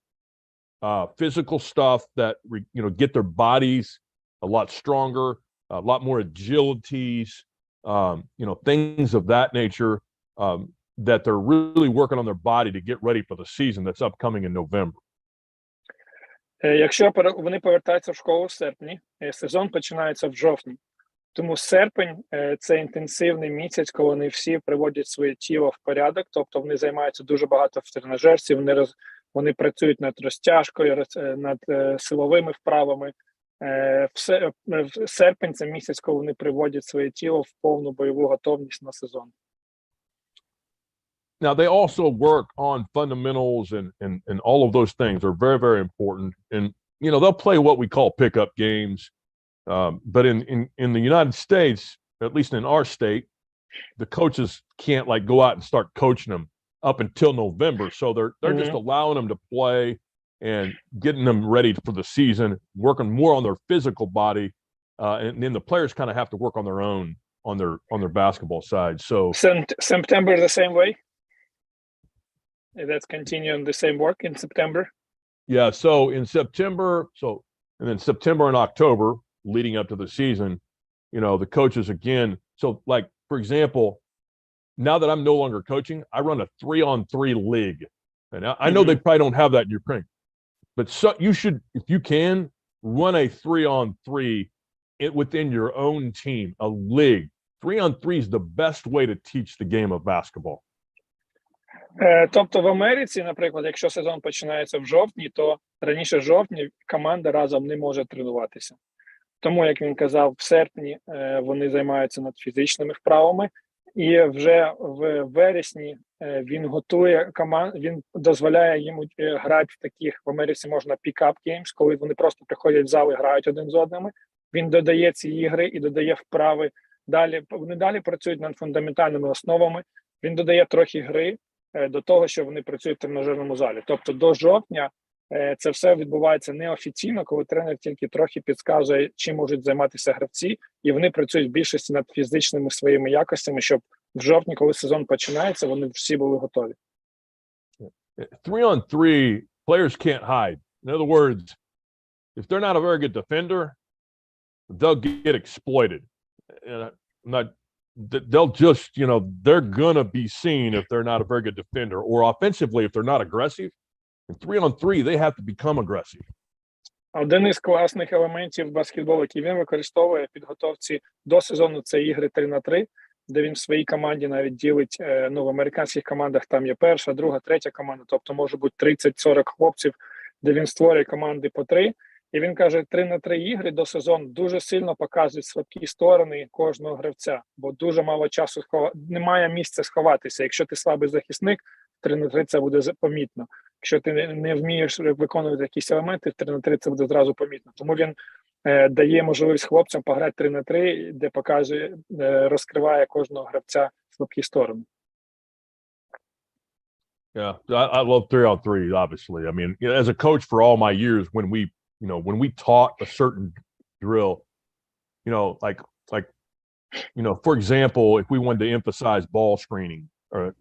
physical stuff that, you know, get their bodies a lot stronger, a lot more agilities, you know, things of that nature, that they're really working on their body to get ready for the season that's upcoming in November. Якщо вони повертаються в школу в серпні, сезон починається в жовтні. Тому серпень – це інтенсивний місяць, коли вони всі приводять своє тіло в порядок, тобто вони займаються дуже багато в тренажерці, вони працюють над розтяжкою, над силовими вправами. Серпень – це місяць, коли вони приводять своє тіло в повну бойову готовність на сезон. Now, they also work on fundamentals and all of those things are very, very important. And, you know, they'll play what we call pickup games. But in the United States, at least in our state, the coaches can't like go out and start coaching them up until November. So they're just allowing them to play and getting them ready for the season, working more on their physical body. And then the players kind of have to work on their own, on their basketball side. So September the same way? That's continuing the same work in September? Yeah, so in September, and then September and October, leading up to the season, you know, the coaches again. So like, for example, now that I'm no longer coaching, I run a 3-on-3 league. And I know they probably don't have that in Ukraine, but so you should, if you can, run a 3-on-3 within your own team, a league. 3-on-3 is the best way to teach the game of basketball. Тобто в Америці, наприклад, якщо сезон починається в жовтні, то раніше жовтня команда разом не може тренуватися. Тому, як він казав, в серпні вони займаються над фізичними вправами, і вже в вересні він готує команду, він дозволяє їм грати в таких, в Америці можна pick-up games, коли вони просто приходять в зал і грають один з одним. Він додає ці ігри і додає вправи. Далі вони далі працюють над фундаментальними основами. Він додає трохи гри до того, що вони працюють в тренажерному залі. Тобто до жовтня це все відбувається неофіційно, коли тренер тільки трохи підказує, чим можуть займатися гравці, і вони працюють в більшості над фізичними своїми якостями, щоб в жовтні, коли сезон починається, вони всі були готові. 3-on-3, players can't hide. In other words, if they're not a very good defender, they'll get exploited. They'll just, you know, they're gonna be seen if they're not a very good defender, or offensively if they're not aggressive. In 3-on-3, they have to become aggressive. Один із класних елементів баскетболу, який він використовує в підготовці до сезону, це ігри 3-на-3. де він в своїй команді навіть ділить, в американських командах там є перша, друга, третя команда, тобто може бути 30-40 хлопців, де він створює команди по 3. І він каже, 3-3 ігри до сезону дуже сильно показують слабкі сторони кожного гравця, бо дуже мало часу, немає місця сховатися. Якщо ти слабий захисник, 3-3 це буде помітно. Якщо ти не вмієш виконувати якісь елементи, 3-3 це буде зразу помітно. Тому він дає можливість хлопцям пограти 3-3, де показує, розкриває кожного гравця слабкі сторони. Yeah, I love 3-on-3, obviously. I mean, as a coach for all my years, when we taught a certain drill, for example, if we wanted to emphasize ball screening or,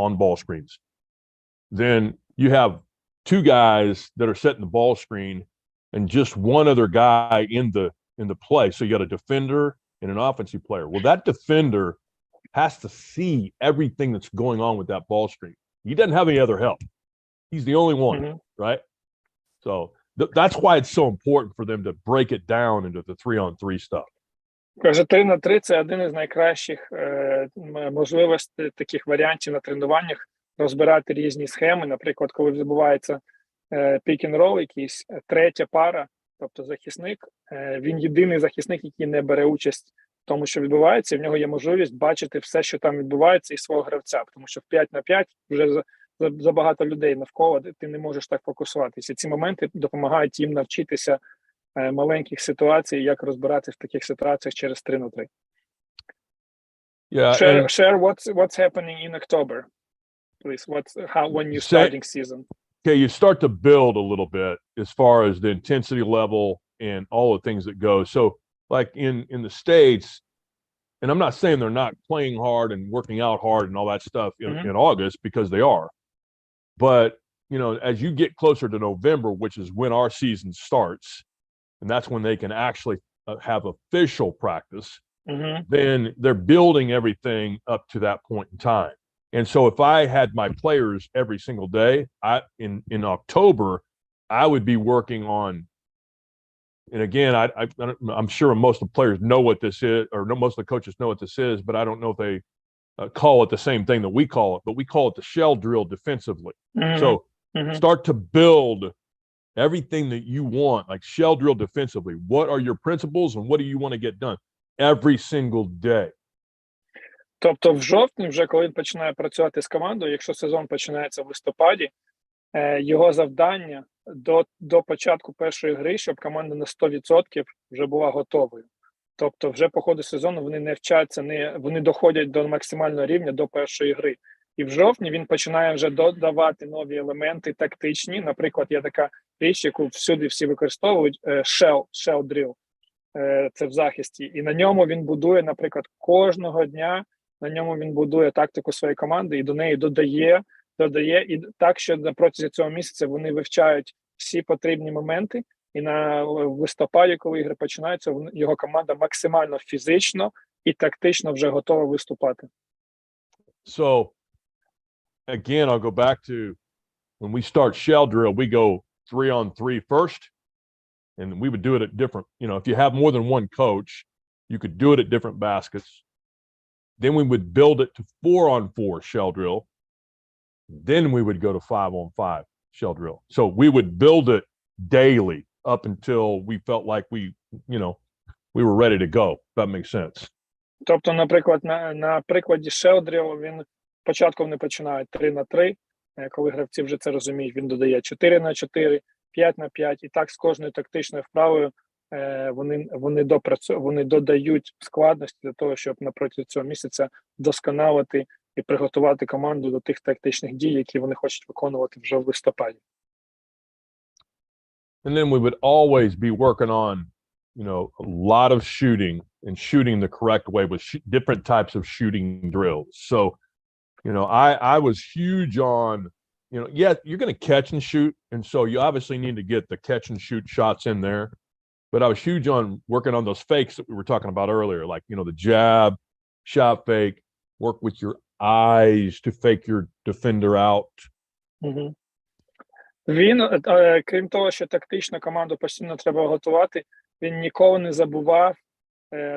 on ball screens, then you have two guys that are setting the ball screen and just one other guy in the play. So you got a defender and an offensive player. Well, that defender has to see everything that's going on with that ball screen. He doesn't have any other help. He's the only one, right? So that's why it's so important for them to break it down into the 3-on-3 stuff. Каже, 3-3 – це один із найкращих можливостей таких варіантів на тренуваннях розбирати різні схеми. Наприклад, коли відбувається пік-н-рол якийсь, третя пара, тобто захисник, він єдиний захисник, який не бере участь в тому, що відбувається, і в нього є можливість бачити все, що там відбувається, і свого гравця, тому що в 5-5 вже забагато людей навколо, ти не можеш так фокусуватися. Ці моменти допомагають їм навчитися маленьких ситуацій, як розбиратися в таких ситуаціях через 3-3. Yeah, share what's happening in October, please. When you're starting season. Okay, you start to build a little bit as far as the intensity level and all the things that go. So, like in the States, and I'm not saying they're not playing hard and working out hard and all that stuff in August, because they are. But, as you get closer to November, which is when our season starts, and that's when they can actually have official practice, then they're building everything up to that point in time. And so if I had my players every single day, in October, I would be working on, and again, I'm sure most of the players know what this is, or most of the coaches know what this is, but I don't know if they call it the same thing that we call it, but we call it the shell drill defensively. So start to build everything that you want, like shell drill defensively. What are your principles and what do you want to get done every single day? Тобто в жовтні, вже коли він починає працювати з командою, якщо сезон починається в листопаді, його завдання до початку першої гри, щоб команда на 100% вже була готовою. Тобто вже по ходу сезону вони не вчаться, вони доходять до максимального рівня до першої гри. І в жовтні він починає вже додавати нові елементи тактичні. Наприклад, є така річ, яку всюди всі використовують, shell drill, це в захисті. І на ньому він будує, наприклад, кожного дня, на ньому він будує тактику своєї команди і до неї додає, і так, що на протязі цього місяця вони вивчають всі потрібні моменти, і на листопаді, коли ігри починаються, його команда максимально фізично і тактично вже готова виступати. So, again, I'll go back to when we start shell drill, we go 3-on-3 first, and we would do it at different, if you have more than one coach, you could do it at different baskets. Then we would build it to 4-on-4 shell drill. Then we would go to 5-on-5 shell drill. So we would build it daily up until we felt like we were ready to go. If that makes sense. Тобто, наприклад, на прикладі shell drill він спочатку вони починають 3-3, коли гравці вже це розуміють, він додає 4-4, 5-5, і так з кожною тактичною вправою вони додають складності для того, щоб напроти цього місяця досконалити і приготувати команду до тих тактичних дій, які вони хочуть виконувати вже в листопаді. And then we would always be working on, a lot of shooting and shooting the correct way with different types of shooting drills. So, I was huge on, you're going to catch and shoot. And so you obviously need to get the catch and shoot shots in there. But I was huge on working on those fakes that we were talking about earlier, like, the jab, shot fake, work with your eyes to fake your defender out. Він, крім того, що тактично команду постійно треба готувати, він ніколи не забував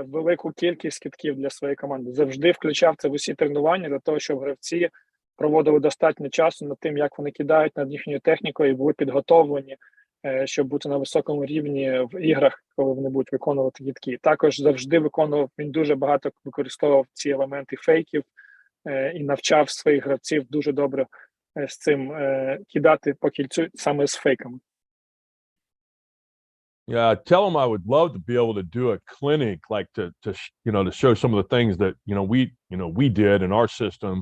велику кількість кидків для своєї команди. Завжди включав це в усі тренування для того, щоб гравці проводили достатньо часу над тим, як вони кидають, над їхньою технікою, і були підготовлені, щоб бути на високому рівні в іграх, коли вони будуть виконувати кидки. Також завжди він дуже багато використовував ці елементи фейків і навчав своїх гравців дуже добре з цим кидати по кільцю саме з фейками. Yeah, tell them I would love to be able to do a clinic, like to show some of the things that we did in our system,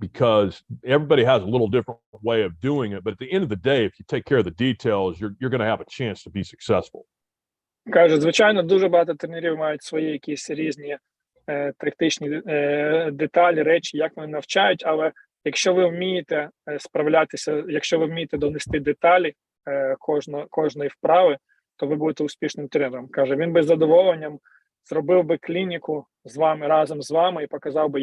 because everybody has a little different way of doing it. But at the end of the day, if you take care of the details, you're going to have a chance to be successful. Каже, звичайно, дуже багато тренерів мають свої якісь різні тактичні деталі, речі, як вони навчають. Але якщо ви вмієте справлятися, якщо ви вмієте донести деталі кожної вправи, то ви будете успішним тренером. Каже, він би з задоволенням зробив би клініку з вами, разом з вами, і показав би,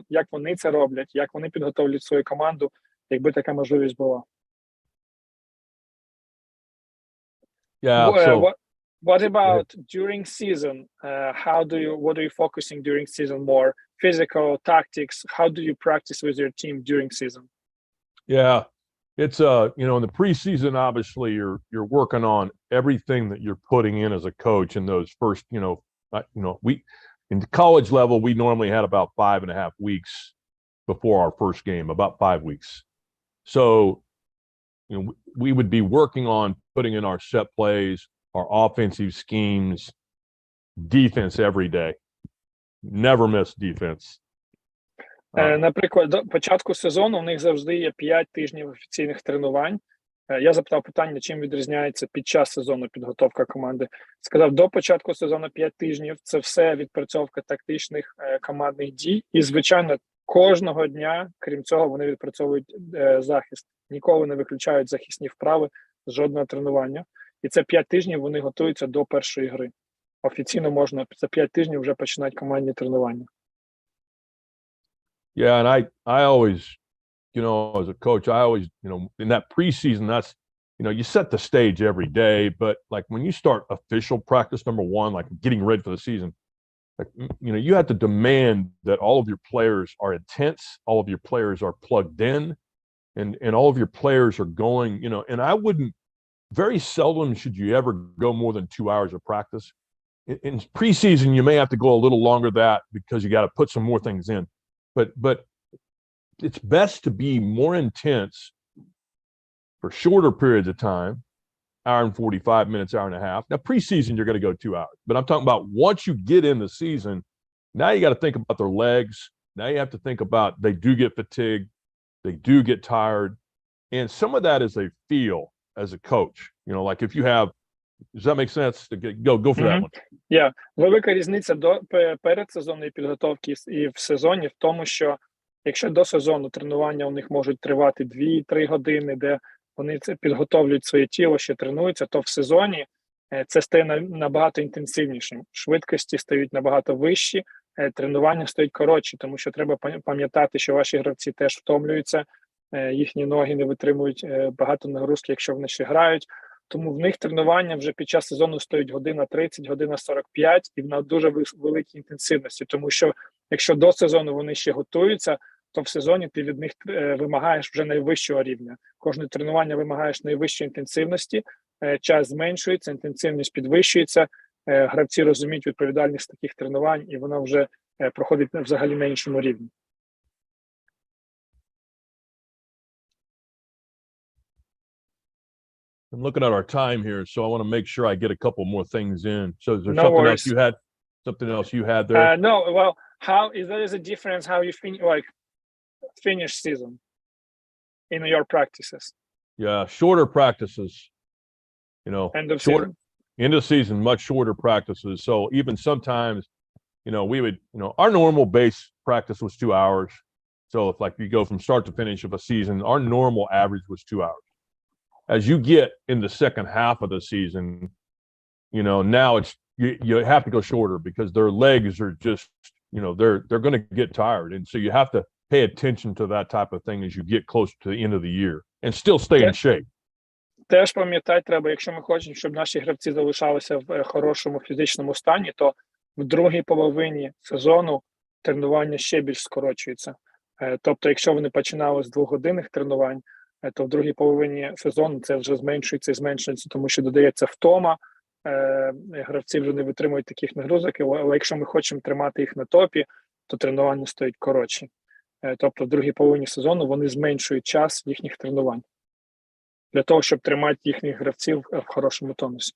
як вони це роблять, як вони підготовлюють свою команду, якби така можливість була. Yeah, what about during season? What are you focusing during season more? Physical, tactics? How do you practice with your team during season? Yeah, it's in the preseason, obviously you're working on everything that you're putting in as a coach in those first, we in the college level, we normally had about 5.5 weeks before our first game, about 5 weeks. So, we would be working on putting in our set plays, our offensive schemes, defense every day. Never miss defense. Наприклад, до початку сезону у них завжди є 5 тижнів офіційних тренувань. Я запитав питання, чим відрізняється під час сезону підготовка команди. Сказав, до початку сезону 5 тижнів – це все відпрацьовка тактичних командних дій. І, звичайно, кожного дня, крім цього, вони відпрацьовують захист. Ніколи не виключають захисні вправи з жодного тренування. І це 5 тижнів вони готуються до першої гри. Офіційно можна за 5 тижнів вже починати командні тренування. Yeah, and I always, as a coach, I always, in that preseason, that's, you set the stage every day, but like when you start official practice, number one, like getting ready for the season, like, you have to demand that all of your players are intense, all of your players are plugged in, and all of your players are going, and I wouldn't, very seldom should you ever go more than 2 hours of practice. In preseason, you may have to go a little longer that because you got to put some more things in. But it's best to be more intense for shorter periods of time, hour and 45 minutes, hour and a half. Now, preseason, you're going to go 2 hours. But I'm talking about once you get in the season, now you got to think about their legs. Now you have to think about they do get fatigued. They do get tired. And some of that is a feel as a coach. Like if you have, does that make sense? Go for that one. Yeah. Велика різниця до передсезонної підготовки і в сезоні в тому, що якщо до сезону тренування у них можуть тривати 2-3 години, де вони це підготовлюють своє тіло, ще тренуються, то в сезоні це стає набагато інтенсивнішим. Швидкості стають набагато вищі, тренування стають коротші, тому що треба пам'ятати, що ваші гравці теж втомлюються, їхні ноги не витримують багато нагрузки, якщо вони ще грають. Тому в них тренування вже під час сезону стоїть 1:30, 1:45, і на дуже великій інтенсивності. Тому що якщо до сезону вони ще готуються, то в сезоні ти від них вимагаєш вже найвищого рівня. Кожне тренування вимагаєш найвищої інтенсивності, час зменшується, інтенсивність підвищується, гравці розуміють відповідальність таких тренувань, і воно вже проходить взагалі на іншому рівні. I'm looking at our time here, so I want to make sure I get a couple more things in. So is there No something worries. else you had? Something else you had there? No, well, how is there is a difference how you finish season in your practices? Yeah, shorter practices. End of shorter season. end of season, much shorter practices. So even sometimes, we would, our normal base practice was 2 hours. So if like you go from start to finish of a season, our normal average was 2 hours. As you get in the second half of the season, now it's you have to go shorter because their legs are just, they're going to get tired, and so you have to pay attention to that type of thing as you get closer to the end of the year and still stay in shape. Теж пам'ятати треба, якщо ми хочемо, щоб наші гравці залишалися в хорошому фізичному стані, то в другій половині сезону тренування ще більш скорочується. Тобто, якщо вони починали з 2-годинних тренувань, то в другій половині сезону це вже зменшується і зменшується, тому що додається втома, гравці вже не витримують таких нагрузок, але якщо ми хочемо тримати їх на топі, то тренування стають коротші. Тобто в другій половині сезону вони зменшують час їхніх тренувань для того, щоб тримати їхніх гравців в хорошому тонусі.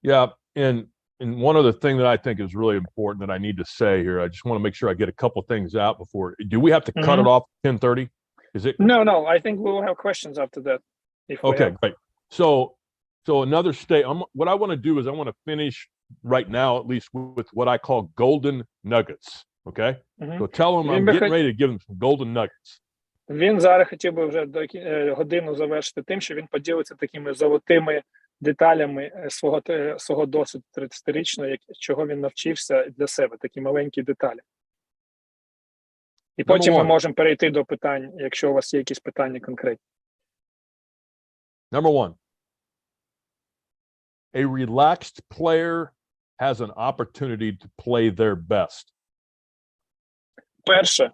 Yeah, and one other thing that I think is really important that I need to say here, I just want to make sure I get a couple things out before. Do we have to cut it off at 10:30? Is it? No, I think we will have questions after that. Okay, great. So another what I want to do is I want to finish right now, at least with what I call golden nuggets. Okay? So tell them I'm getting ready to give them some golden nuggets. Він зараз хотів би вже годину завершити тим, що він поділиться такими золотими деталями свого досвіду 30-річного, чого він навчився для себе, такі маленькі деталі. І потім ми можемо перейти до питань, якщо у вас є якісь питання конкретні. Number one. A relaxed player has an opportunity to play their best. Перше,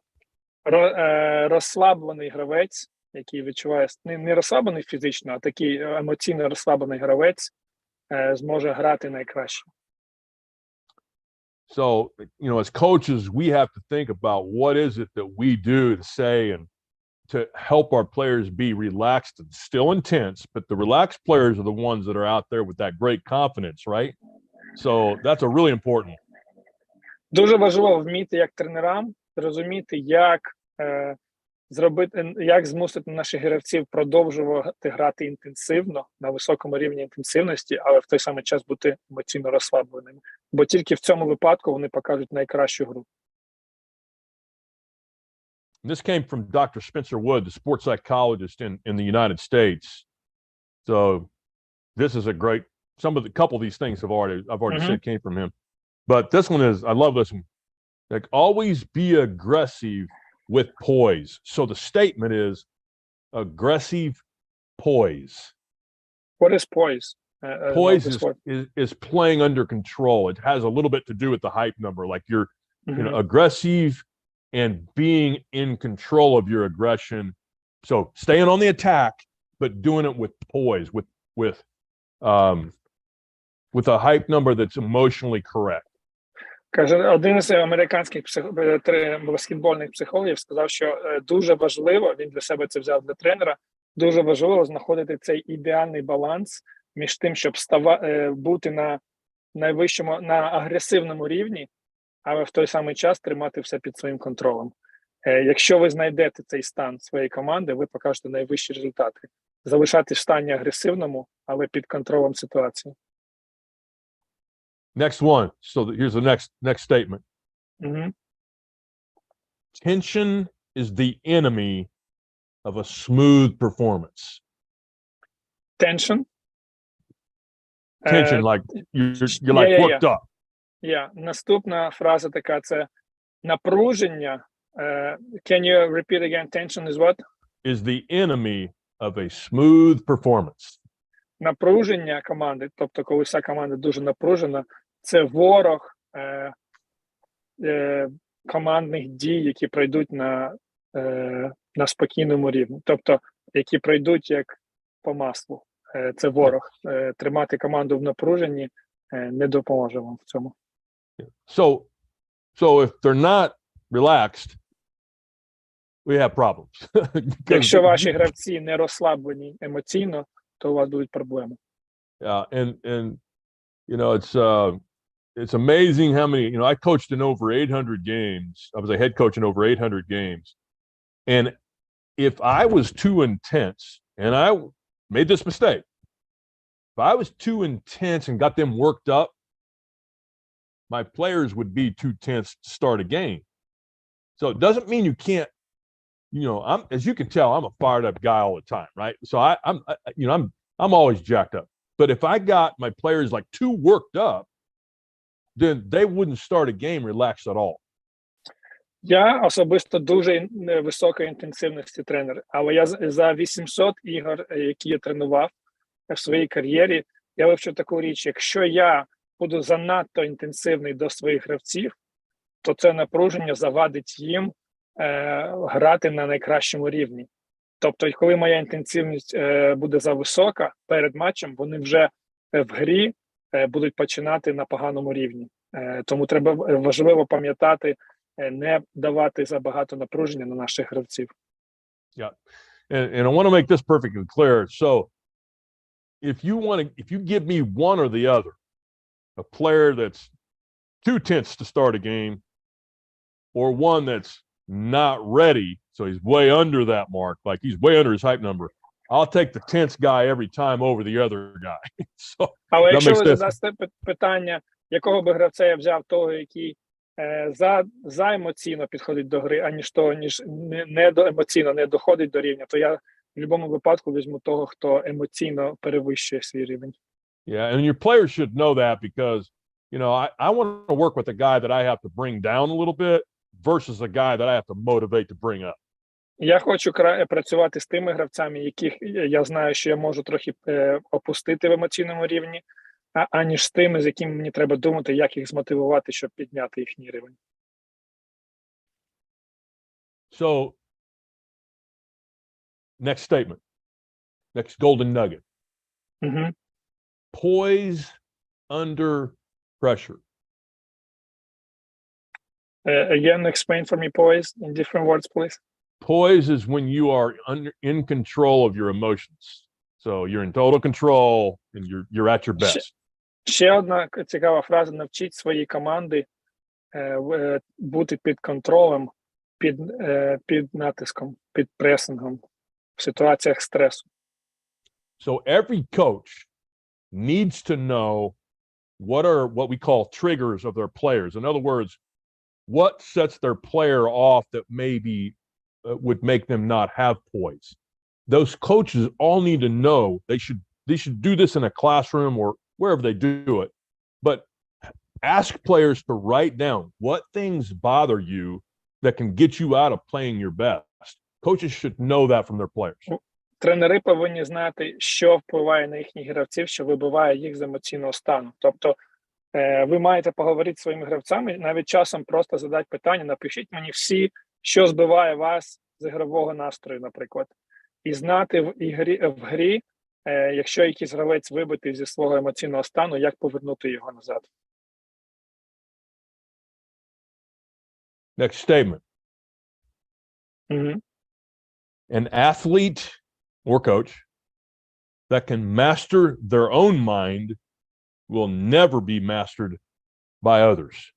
розслаблений гравець, який відчуває, не розслаблений фізично, а такий емоційно розслаблений гравець зможе грати найкраще. So, as coaches, we have to think about what is it that we do to say and to help our players be relaxed and still intense, but the relaxed players are the ones that are out there with that great confidence, right? So that's a really important. Дуже важливо вміти як тренерам зрозуміти, як змусити наших гравців продовжувати грати інтенсивно, на високому рівні інтенсивності, але в той самий час бути емоційно розслабленими. Бо тільки в цьому випадку вони покажуть найкращу гру. This came from Dr. Spencer Wood, the sports psychologist in the United States. So this is a great, couple of these things I've already said came from him. But this one is, I love this one. Like, always be aggressive with poise. So the statement is aggressive poise. What is poise? Poise is playing under control. It has a little bit to do with the hype number. Like you're aggressive and being in control of your aggression. So staying on the attack, but doing it with poise, with a hype number that's emotionally correct. Каже, один із американських баскетбольних психологів сказав, що дуже важливо, він для себе це взяв для тренера, дуже важливо знаходити цей ідеальний баланс між тим, щоб бути на найвищому, на агресивному рівні, але в той самий час тримати все під своїм контролем. Якщо ви знайдете цей стан своєї команди, ви покажете найвищі результати. Залишатись в стані агресивному, але під контролем ситуації. Next one. So here's the next statement. Tension is the enemy of a smooth performance. Tension? Tension, like you're like worked up. Наступна фраза така, це напруження. Can you repeat again? Tension is what? Is the enemy of a smooth performance. Напруження команди, тобто коли вся команда дуже напружена, це ворог командних дій, які пройдуть на спокійному рівні. Тобто, які пройдуть як по маслу. Це ворог. Тримати команду в напруженні не допоможе вам в цьому. So if they're not relaxed, we have problems. Якщо ваші гравці не розслаблені емоційно, то у вас будуть проблеми. And it's amazing how many, I coached in over 800 games. I was a head coach in over 800 games. And if I was too intense, and I made this mistake, if I was too intense and got them worked up, my players would be too tense to start a game. So it doesn't mean you can't, as you can tell, I'm a fired up guy all the time, right? So I'm always jacked up. But if I got my players like too worked up, then they wouldn't start a game relaxed at all. Я особисто дуже високої інтенсивності тренер, але я за 800 ігор, які я тренував в своїй кар'єрі, я вивчив таку річ: якщо я буду занадто інтенсивний до своїх гравців, то це напруження завадить їм грати на найкращому рівні. Тобто, коли моя інтенсивність буде зависока перед матчем, вони вже в грі будуть починати на поганому рівні. Тому треба важливо пам'ятати, не давати забагато напруження на наших гравців. Yeah. And I want to make this perfectly clear. So if you give me one or the other, a player that's 2 tenths to start a game, or one that's not ready, so he's way under that mark, like he's way under his hype number, I'll take the tenth guy every time over the other guy. So, але якщо ви задасте питання, якого би гравця я взяв, того, який за емоційно підходить до гри, аніж того, ніж не до емоційно не доходить до рівня, то я в будь-якому випадку візьму того, хто емоційно перевищує свій рівень. Yeah, and your players should know that because, you know, I want to work with a guy that I have to bring down a little bit versus a guy that I have to motivate to bring up. Я хочу працювати з тими гравцями, яких я знаю, що я можу трохи опустити в емоційному рівні, аніж з тими, з якими мені треба думати, як їх змотивувати, щоб підняти їхній рівень. So, next statement. Next golden nugget. Mm-hmm. Poise under pressure. Again, explain for me poise in different words, please. Poise is when you are in control of your emotions. So you're in total control and you're at your best. Ще одна цікава фраза: навчіть свої команди бути під контролем, під натиском, під пресингом в ситуаціях стресу. So every coach needs to know what we call triggers of their players. In other words, what sets their player off that maybe would make them not have poise. Those coaches all need to know they should do this in a classroom or wherever they do it, but ask players to write down what things bother you that can get you out of playing your best. Coaches should know that from their players. Тренери повинні знати, що впливає на їхніх гравців, що вибиває їх з емоційного стану. Тобто ви маєте поговорити зі своїми гравцями, навіть часом просто задати питання, напишіть мені всі, що збиває вас з ігрового настрою, наприклад. І знати в грі, якщо якийсь гравець вибитий зі свого емоційного стану, як повернути його назад. Next statement. Mm-hmm. An athlete or coach that can master their own mind will never be mastered by others.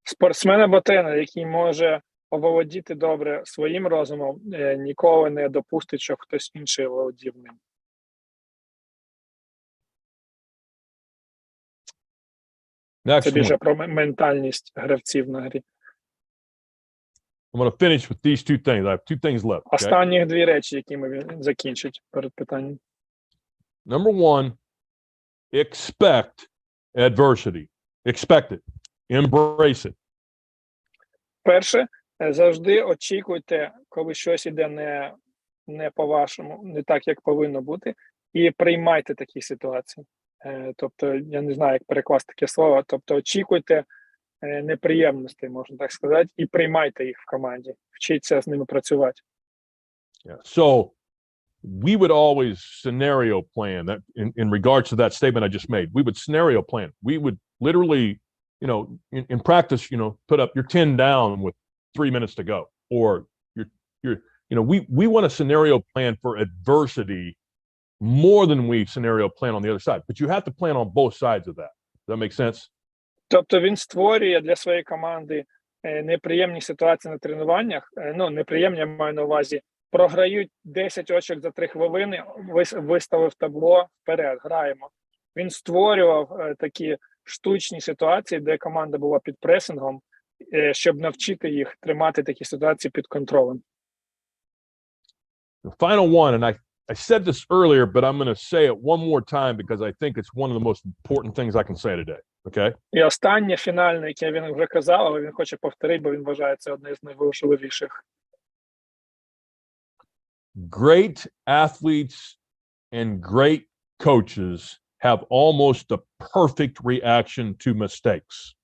Спортсмен або тренер, який може оволодіти добре своїм розумом, ніколи не допустить, щоб хтось інший володів ним. Це більше про ментальність гравців на грі. I'm going to finish with these two things. I have 2 things left. Okay? Останні 2 речі, які ми закінчить перед питанням. Number 1, expect adversity. Expect it. Embrace it. Перше, завжди очікуйте, коли щось іде не по-вашому, не так, як повинно бути, і приймайте такі ситуації. Тобто, я не знаю, як перекласти таке слово, тобто очікуйте неприємностей, можна так сказати, і приймайте їх в команді. Вчіться з ними працювати. Yeah. So, we would always scenario plan that in regards to that statement I just made. We would scenario plan. We would literally, you know, in practice, you know, put up your 10 down with 3 minutes to go, or you're you know, we want a scenario plan for adversity more than we scenario plan on the other side. But you have to plan on both sides of that. Does that make sense? Тобто він створює для своєї команди неприємні ситуації на тренуваннях. Ну, неприємні, я маю на увазі, програють 10 очок за 3 хвилини, виставив табло, вперед, граємо. Він створював такі штучні ситуації, де команда була під пресингом, щоб навчити їх тримати такі ситуації під контролем. The final one, and I said this earlier, but I'm going to say it one more time because I think it's one of the most important things I can say today. Okay? І останнє, фінальне, яке він вже казав, але він хоче повторити, бо він вважає це одне з найважливіших. Great athletes and great coaches have almost a perfect reaction to mistakes.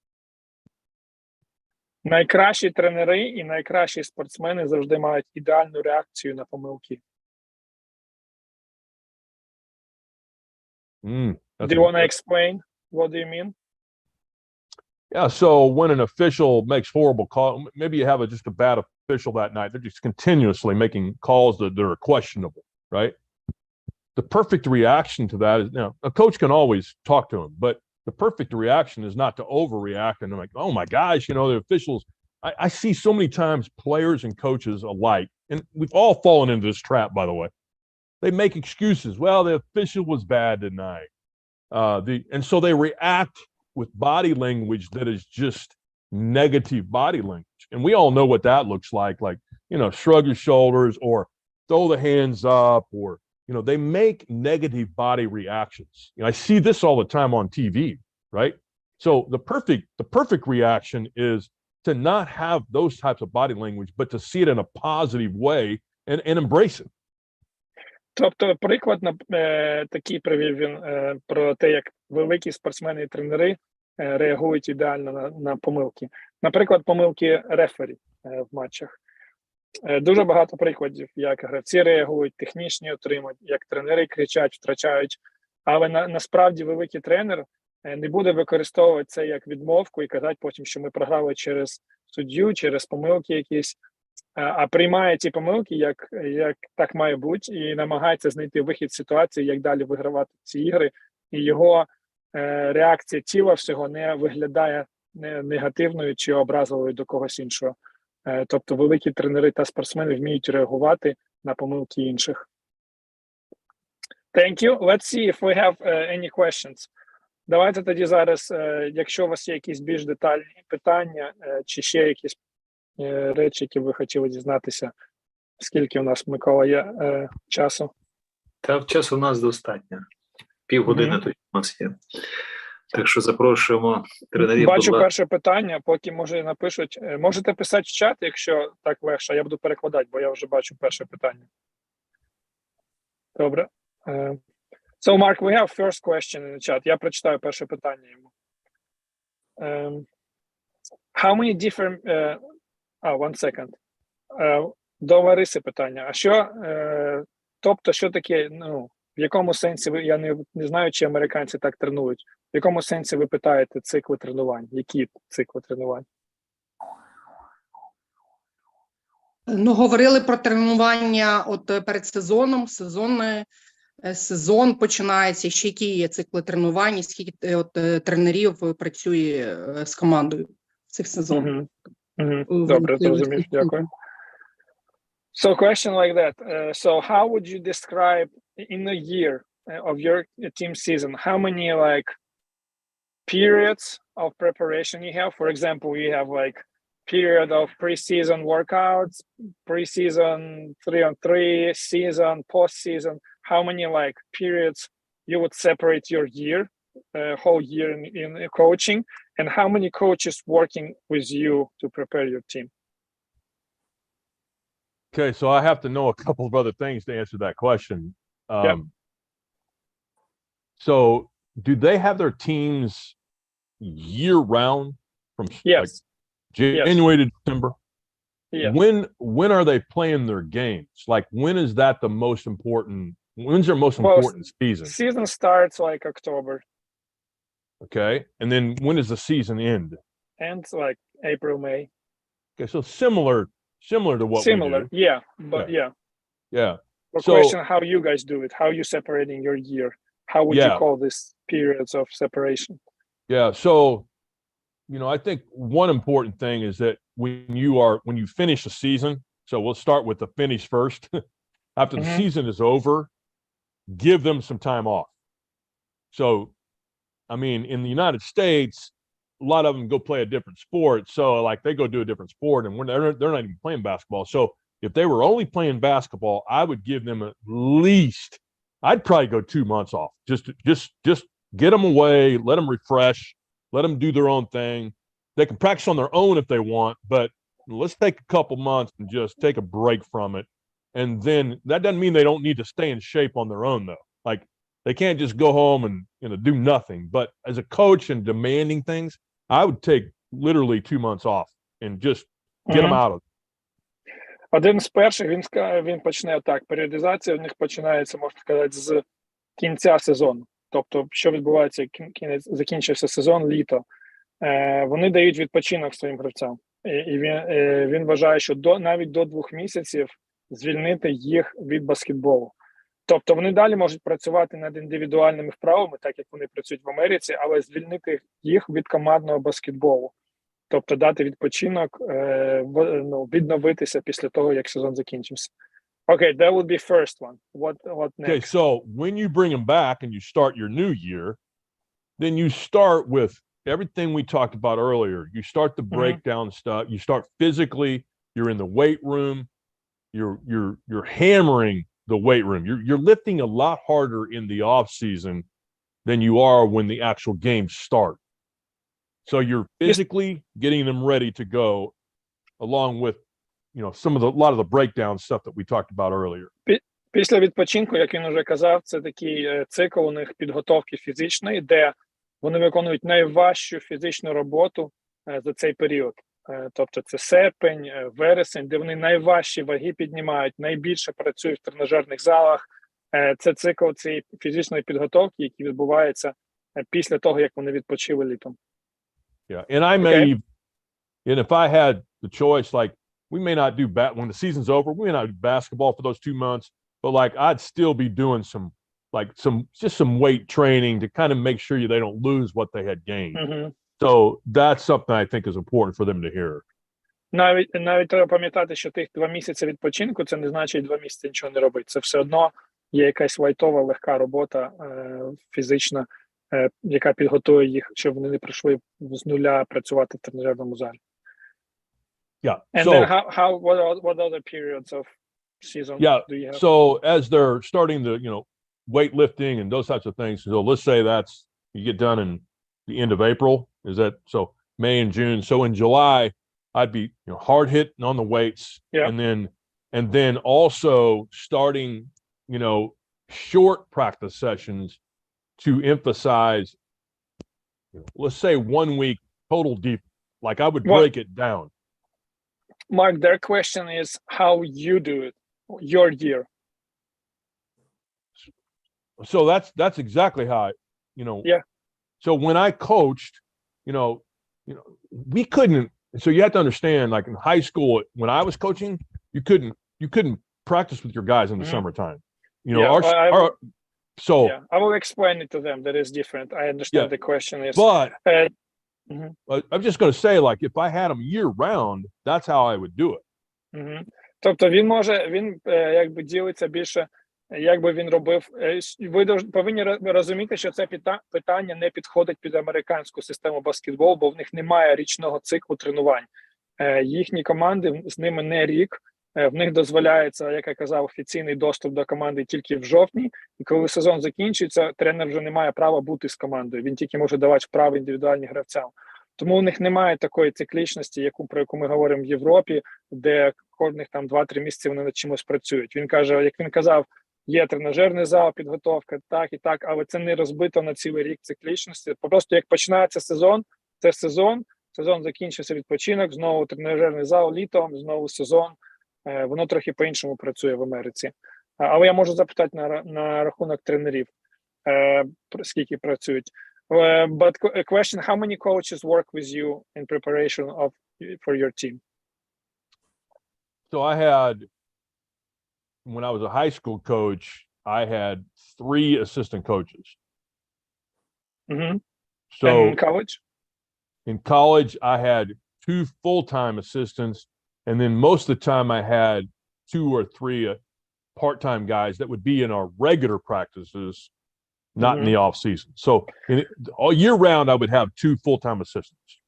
Найкращі тренери і найкращі спортсмени завжди мають ідеальну реакцію на помилки. Do you want to explain? What do you mean? Yeah, so when an official makes horrible call, maybe you have just a bad official that night. They're just continuously making calls that are questionable, right? The perfect reaction to that is, a coach can always talk to him, but the perfect reaction is not to overreact and like, oh my gosh, the officials. I see so many times players and coaches alike, and we've all fallen into this trap, by the way. They make excuses. Well, the official was bad tonight. And so they react with body language that is just negative body language. And we all know what that looks like, shrug your shoulders or throw the hands up, or, they make negative body reactions. I see this all the time on TV, right? So the perfect reaction is to not have those types of body language, but to see it in a positive way and embrace it. Тобто, приклад такий привів він про те, як великі спортсмени і тренери реагують ідеально на помилки. Наприклад, помилки рефері в матчах. Дуже багато прикладів, як гравці реагують, технічні отримують, як тренери кричать, втрачають. Але насправді великий тренер не буде використовувати це як відмовку і казати потім, що ми програли через суддю, через помилки якісь, а приймає ті помилки, як так має бути, і намагається знайти вихід з ситуації, як далі вигравати ці ігри. І його реакція тіла всього не виглядає негативною чи образливою до когось іншого. Тобто великі тренери та спортсмени вміють реагувати на помилки інших. Thank you. Let's see if we have any questions. Давайте тоді зараз, якщо у вас є якісь більш детальні питання, чи ще якісь речі, які ви хотіли дізнатися, скільки у нас, Микола, є часу? Та часу у нас достатньо. Півгодини тут у нас є. Так що запрошуємо тренерів. Бачу перше питання, поки, може, напишуть. Можете писати в чат, якщо так легше, я буду перекладати, бо я вже бачу перше питання. Добре. So, Mark, we have first question in the chat. Я прочитаю перше питання йому. How many different... one second. До Лариси питання. А що, тобто, що таке, в якому сенсі, я не знаю, чи американці так тренують, в якому сенсі ви питаєте цикли тренувань? Які цикли тренувань? Говорили про тренування перед сезоном, сезон починається, ще які є цикли тренувань, і скільки тренерів працює з командою в цих сезонах. Добре, зрозумів, дякую. So, question like that. So, how would you describe in a year of your team season, how many periods of preparation you have? For example, you have period of preseason workouts, preseason 3-on-3, season, postseason. How many periods you would separate your year, whole year in coaching, and how many coaches working with you to prepare your team? Okay, so I have to know a couple of other things to answer that question. So do they have their teams year round from January to December? Yes. When are they playing their games? When is that the most important? When's their most important season? Season starts October. Okay, and then when does the season end? Ends April, May. Okay, so similar to what we do. Yeah, but yeah. The question, how you guys do it? How you separating your year? How would you call this periods of separation? Yeah, so I think one important thing is that when you finish a season, so we'll start with the finish first. After the season is over, give them some time off. So, I mean, in the United States, a lot of them go play a different sport. So they go do a different sport and they're not even playing basketball. So if they were only playing basketball, I would give them at least, I'd probably go 2 months off. Just get them away, let them refresh, let them do their own thing. They can practice on their own if they want, but let's take a couple months and just take a break from it. And then that doesn't mean they don't need to stay in shape on their own, though. Like, they can't just go home and do nothing. But as a coach and demanding things, I would take literally 2 months off and just get them out of it. Один з перших, він почне так. Періодизація в них починається, можна сказати, з кінця сезону. Тобто, що відбувається, закінчився сезон, літо. Вони дають відпочинок своїм гравцям. І він вважає, що навіть до 2 місяців звільнити їх від баскетболу. Тобто вони далі можуть працювати над індивідуальними вправами, так як вони працюють в Америці, але звільнити їх від командного баскетболу. Тобто дати відпочинок, відновитися після того, як сезон закінчився. Okay, that would be first one. What next? Okay, so when you bring them back and you start your new year, then you start with everything we talked about earlier. You start the breakdown stuff. You start physically. You're in the weight room. You're hammering the weight room. You're lifting a lot harder in the off season than you are when the actual games start. So you're physically getting them ready to go, along with, you know, a lot of the breakdown stuff that we talked about earlier. Після відпочинку, як він вже казав, це такий цикл у них підготовки фізичної, де вони виконують найважчу фізичну роботу за цей період. Тобто це серпень, вересень, де вони найважчі ваги піднімають, найбільше працюють в тренажерних залах. Це цикл цієї фізичної підготовки, який відбувається після того, як вони відпочили літом. Yeah, and I may, and if I had the choice, like, we may not do when the season's over, we may not do basketball for those 2 months, but like I'd still be doing some weight training to kind of make sure they don't lose what they had gained. So that's something I think is important for them to hear. Навіть треба пам'ятати, що тих 2 місяці відпочинку, це не значить 2 місяці нічого не робити. Це все одно є якась лайтова, легка робота фізична, яка підготує їх, щоб вони не прийшли з нуля працювати в тренажерному залі. Yeah. And so, then what other periods of season do you have? So as they're starting the, you know, weightlifting and those types of things, so let's say you get done in the end of April, is that so May and June. So in July, I'd be, you know, hard hitting on the weights, and then also starting, you know, short practice sessions to emphasize, let's say 1 week total deep, like I would break it down. Mark, their question is how you do it, your year. So that's exactly how So when I coached, you know, we couldn't. So you have to understand, like in high school, when I was coaching, you couldn't practice with your guys in the summertime. You know, I will explain it to them. That is different. I understand the question is. But I'm just going to say, like, if I had them year round, that's how I would do it. Тобто він якби ділиться більше, якби він робив. Ви повинні розуміти, що це питання не підходить під американську систему баскетболу, бо в них немає річного циклу тренувань. Їхні команди, з ними не рік. В них дозволяється, як я казав, офіційний доступ до команди тільки в жовтні. І коли сезон закінчується, тренер вже не має права бути з командою. Він тільки може давати вправи індивідуальні гравцям. Тому у них немає такої циклічності, про яку ми говоримо в Європі, де кожних там 2-3 місяці вони над чимось працюють. Він каже, як він казав, є тренажерний зал, підготовка, так і так, але це не розбито на цілий рік циклічності. Просто як починається сезон, це сезон закінчився відпочинок, знову тренажерний зал літом, знову сезон. Воно трохи по-іншому працює в Америці. Але я можу запитати на рахунок тренерів, скільки працюють. But a question, how many coaches work with you in preparation for your team? So I had, when I was a high school coach, I had 3 assistant coaches. So and in college? In college, I had 2 full-time assistants, and then most of the time I had 2 or 3 part-time guys that would be in our regular practices, not in the off season. So all year round, I would have 2 full-time assistants.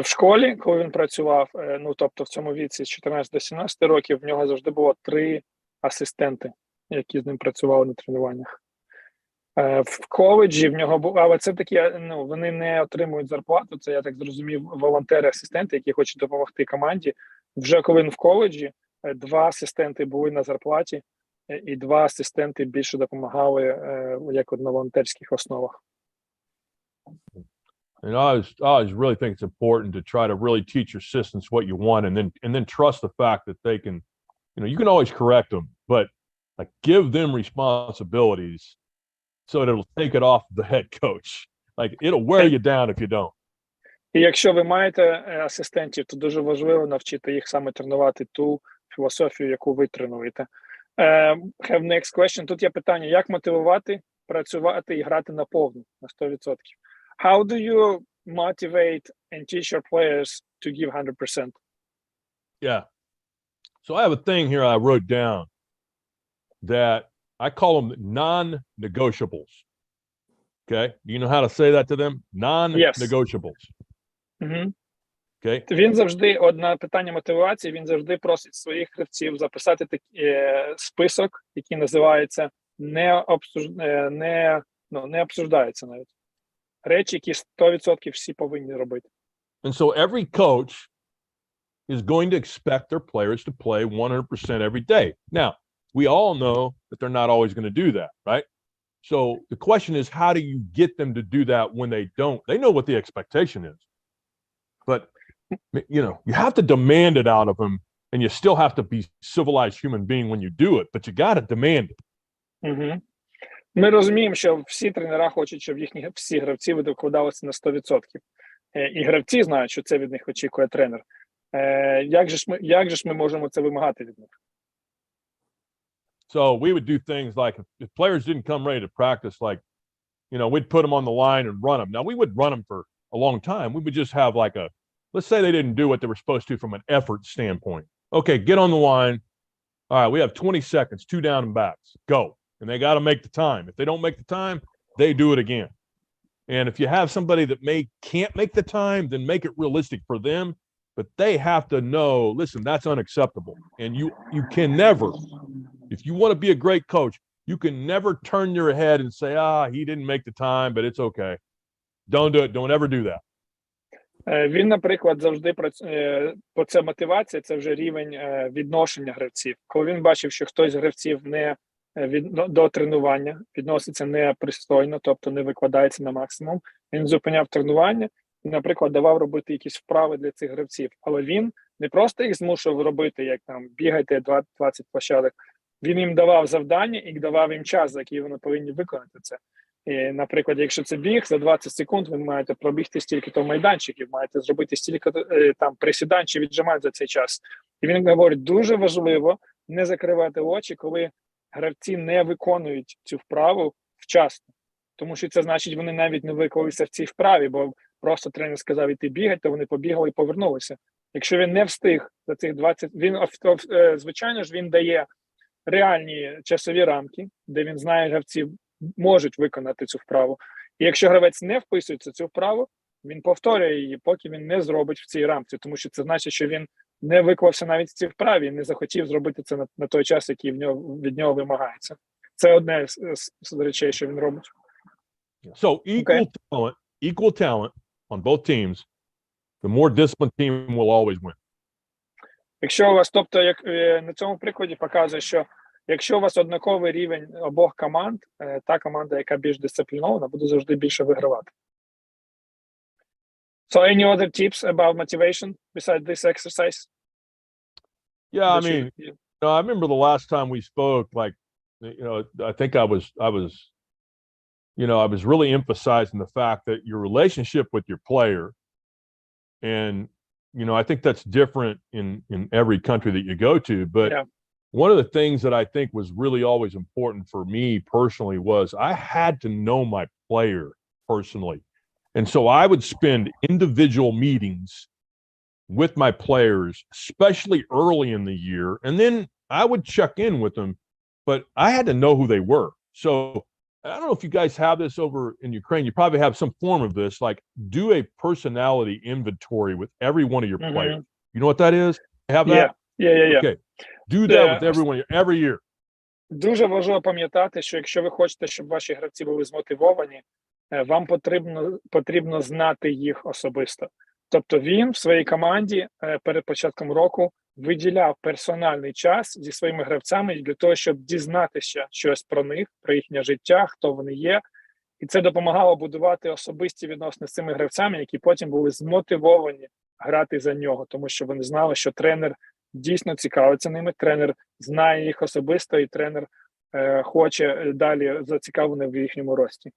В школі, коли він працював, ну, тобто в цьому віці з 14 до 17 років, в нього завжди було 3 асистенти, які з ним працювали на тренуваннях. В коледжі в нього був, але це такі, ну, вони не отримують зарплату, це, я так зрозумів, волонтери-асистенти, які хочуть допомогти команді. Вже коли він в коледжі, 2 асистенти були на зарплаті, і 2 асистенти більше допомагали як на волонтерських основах. And I always really think it's important to try to really teach your assistants what you want, and then trust the fact that they can, you know, you can always correct them, but like give them responsibilities so that it'll take it off the head coach. Like it'll wear you down if you don't. І якщо ви маєте асистентів, то дуже важливо навчити їх саме тренувати ту філософію, яку ви тренуєте. Have next question. Тут є питання, як мотивувати, працювати і грати на повну, на 100%. How do you motivate and teach your players to give 100%? Yeah. So I have a thing here I wrote down that I call them non-negotiables. Okay. Do you know how to say that to them? Non-negotiables. Угу. Okay. Він завжди, одне питання мотивації, він завжди просить своїх гравців записати список, який називається не обсуждається навіть. Речі, які 100% всі повинні робити. And so every coach is going to expect their players to play 100% every day. Now, we all know that they're not always going to do that, right? So the question is, how do you get them to do that when they don't? They know what the expectation is. But, you know, you have to demand it out of them, and you still have to be civilized human being when you do it, but you got to demand it. Угу. Ми розуміємо, що всі тренера хочуть, щоб їхні всі гравці викладалися на 100%. І гравці знають, що це від них очікує тренер. Як же ж ми можемо це вимагати від них? So we would do things like if players didn't come ready to practice, like, you know, we'd put them on the line and run them. Now we would run them for a long time. We would just have like let's say they didn't do what they were supposed to from an effort standpoint. Okay, get on the line. All right, we have 20 seconds, 2 down and backs, go. And they got to make the time. If they don't make the time, they do it again. And if you have somebody that can't make the time, then make it realistic for them. But they have to know, listen, that's unacceptable. And you can never, if you want to be a great coach, you can never turn your head and say, he didn't make the time, but it's okay. Don't do it. Don't ever do that. Він, наприклад, завжди працює, бо це мотивація, це вже рівень відношення гравців. Коли він бачив, що хтось з гравців не до тренування відноситься непристойно, тобто не викладається на максимум, він зупиняв тренування і, наприклад, давав робити якісь вправи для цих гравців. Але він не просто їх змушував робити, як там бігайте 20 площадок, він їм давав завдання і давав їм час, за який вони повинні виконати це. І, наприклад, якщо це біг, за 20 секунд ви маєте пробігти стільки-то майданчиків, маєте зробити стільки-то там присідань чи віджимань за цей час. І він говорить, дуже важливо не закривати очі, коли гравці не виконують цю вправу вчасно. Тому що це значить, вони навіть не виклалися в цій вправі, бо просто тренер сказав іти бігати, то вони побігали і повернулися. Якщо він не встиг за цих 20, звичайно ж, він дає реальні часові рамки, де він знає, гравці можуть виконати цю вправу. І якщо гравець не вписується в цю вправу, він повторює її, поки він не зробить в цій рамці, тому що це значить, що він не виклався навіть в цій вправі, не захотів зробити це на той час, який від нього вимагається. Це одне з речей, що він робить. So equal talent on both teams, the more disciplined team will always win. Якщо у вас, тобто, як на цьому прикладі показує, що якщо у вас однаковий рівень обох команд, та команда, яка більш дисциплінована, буде завжди більше вигравати. So any other tips about motivation besides this exercise? Yeah, I mean, I remember the last time we spoke, like, I think I was really emphasizing the fact that your relationship with your player, and, I think that's different in every country that you go to, but one of the things that I think was really always important for me personally was I had to know my player personally. And so I would spend individual meetings with my players, especially early in the year. And then I would check in with them, but I had to know who they were. So I don't know if you guys have this over in Ukraine. You probably have some form of this, like do a personality inventory with every one of your players. You know what that is? Have that? Yeah. Okay. Do that with everyone every year. Дуже важливо пам'ятати, що якщо ви хочете, щоб ваші гравці були змотивовані, вам потрібно знати їх особисто. Тобто він в своїй команді перед початком року виділяв персональний час зі своїми гравцями для того, щоб дізнатися щось про них, про їхнє життя, хто вони є. І це допомагало будувати особисті відносини з цими гравцями, які потім були змотивовані грати за нього, тому що вони знали, що тренер дійсно цікавиться ними, тренер знає їх особисто, і тренер хоче далі зацікавлений в їхньому рості.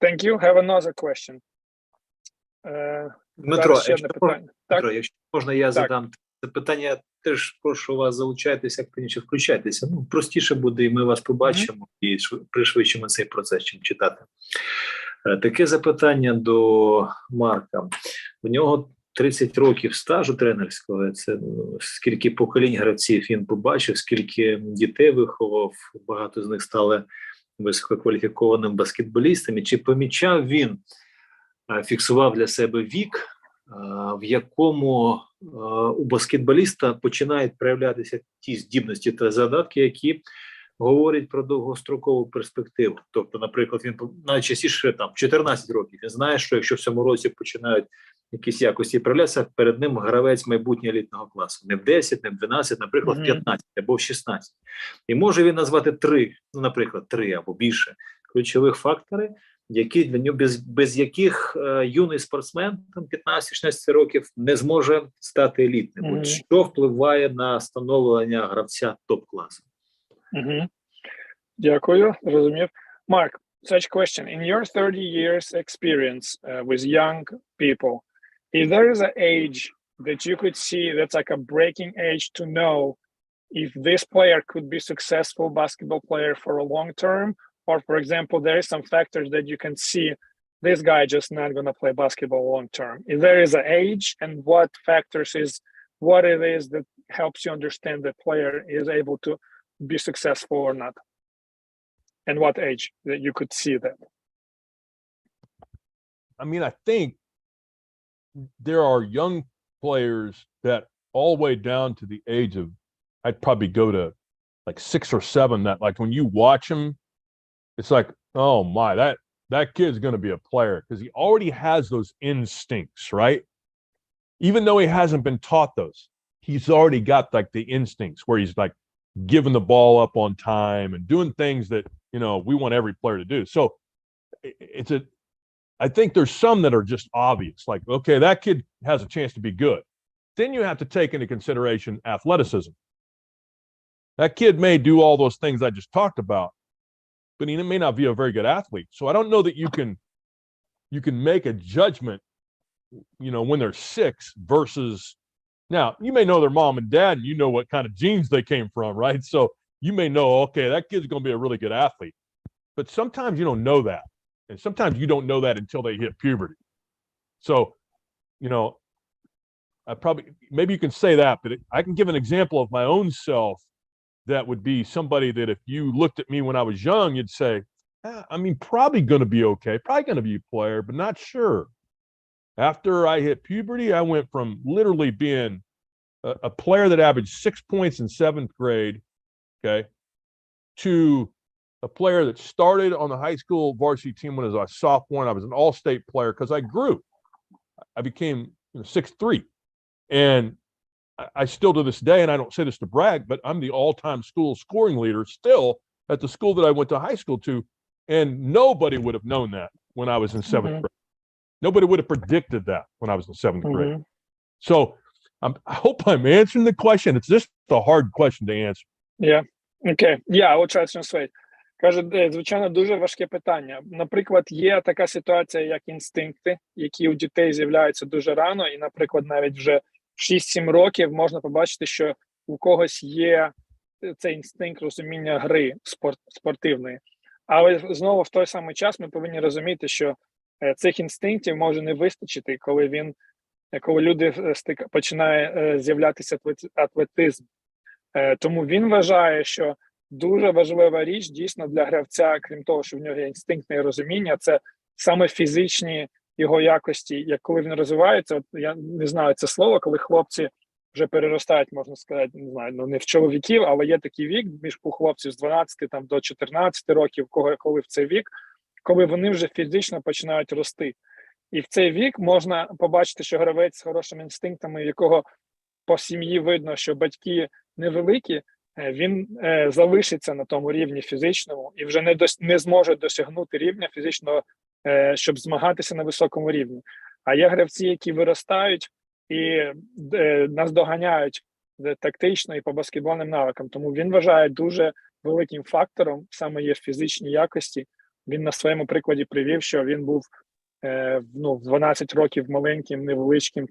Thank you. Have another question. Дмитро, якщо можна, я задам це питання. Теж прошу вас, залучайтеся, активніше включайтеся. Ну, простіше буде, і ми вас побачимо, і пришвидшимо цей процес, чим читати. Таке запитання до Марка. У нього 30 років стажу тренерського. Це скільки поколінь гравців він побачив, скільки дітей виховав, багато з них стали висококваліфікованими баскетболістами. Чи помічав він, фіксував для себе вік, в якому у баскетболіста починають проявлятися ті здібності та задатки, які говорять про довгострокову перспективу. Тобто, наприклад, він найчастіше там 14 років, він знає, що якщо в цьому році починають якісь якості проявлятися, перед ним гравець майбутнього елітного класу. Не в 10, не в 12, наприклад, в 15 або в 16. І може він назвати 3, ну, наприклад, 3 або більше ключових фактори, які для нього, без яких юний спортсмен там 15-16 років не зможе стати елітним. Що впливає на становлення гравця топ-класу? Дякую, зрозумів. Марк, such question. In your 30 years experience with young people, if there is an age that you could see that's like a breaking age to know if this player could be successful basketball player for a long term, or for example, there is some factors that you can see this guy just not going to play basketball long term. If there is an age and what factors is, what it is that helps you understand the player is able to be successful or not, and what age that you could see that. I mean, I think there are young players that all the way down to the age of, I'd probably go to like 6 or 7, that like when you watch him, it's like, oh my, that kid's going to be a player because he already has those instincts, right? Even though he hasn't been taught those, he's already got like the instincts where he's like giving the ball up on time and doing things that, you know, we want every player to do. So I think there's some that are just obvious, like, okay, that kid has a chance to be good. Then you have to take into consideration athleticism. That kid may do all those things I just talked about, but he may not be a very good athlete. So I don't know that you can make a judgment, you know, when they're 6 versus, now you may know their mom and dad, and you know what kind of genes they came from, right? So you may know, okay, that kid's going to be a really good athlete, but sometimes you don't know that. And sometimes you don't know that until they hit puberty. So, you know, maybe you can say that, but I can give an example of my own self. That would be somebody that if you looked at me when I was young, you'd say, I mean, probably going to be okay, probably going to be a player, but not sure. After I hit puberty, I went from literally being a player that averaged 6 points in 7th grade, okay, to a player that started on the high school varsity team when I was a sophomore, and I was an all-state player because I grew. I became 6'3", and I still to this day, and I don't say this to brag, but I'm the all-time school scoring leader still at the school that I went to high school to, and nobody would have known that when I was in 7th grade. Nobody would have predicted that when I was in 7th grade. So I hope I'm answering the question. It's just a hard question to answer. Yeah. Okay. Yeah, I will try to translate. Каже, звичайно, дуже важке питання. Наприклад, є така ситуація, як інстинкти, які у дітей з'являються дуже рано, і, наприклад, навіть вже в 6-7 років можна побачити, що у когось є цей інстинкт розуміння гри спортивної. Але знову в той самий час ми повинні розуміти, що цих інстинктів може не вистачити, коли люди починає з'являтися атлетизм. Тому він вважає, що дуже важлива річ дійсно для гравця, крім того, що в нього є інстинктне розуміння, це саме фізичні його якості, як коли він розвивається. От я не знаю це слово, коли хлопці вже переростають, можна сказати, не знаю, ну не в чоловіків, але є такий вік між у хлопців з 12 там, до 14 років, коли в цей вік, коли вони вже фізично починають рости. І в цей вік можна побачити, що гравець з хорошими інстинктами, якого по сім'ї видно, що батьки невеликі, він залишиться на тому рівні фізичному і вже не зможе досягнути рівня фізичного, щоб змагатися на високому рівні. А є гравці, які виростають і наздоганяють тактично і по баскетбольним навикам. Тому він вважає дуже великим фактором саме є фізичні якості. Він на своєму прикладі привів, що він був в 12 років маленьким, невеличким,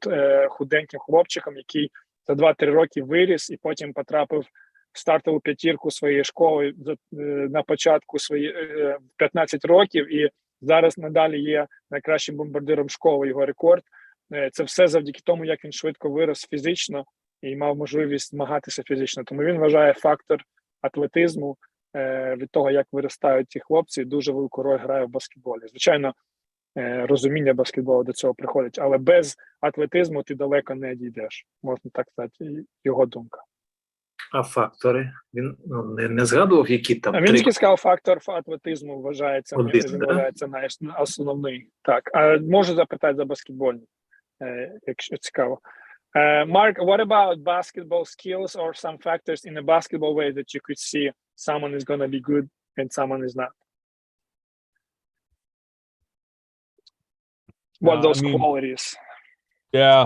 худеньким хлопчиком, який за 2-3 роки виріс і потім потрапив в стартову п'ятірку своєї школи на початку в 15 років, і зараз надалі є найкращим бомбардиром школи, його рекорд. Це все завдяки тому, як він швидко вирос фізично і мав можливість змагатися фізично. Тому він вважає фактор атлетизму від того, як виростають ці хлопці, дуже велику роль грає в баскетболі. Звичайно, розуміння баскетболу до цього приходить, але без атлетизму ти далеко не дійдеш, можна так сказати, його думка. А фактори? Він не згадував, які там? А він тільки сказав, фактор атлетизму вважається, Один, він вважається основний. Так, а можу запитати за баскетбольні, якщо цікаво. Mark, what about basketball skills or some factors in a basketball way that you could see someone is going to be good and someone is not? What those qualities? Yeah.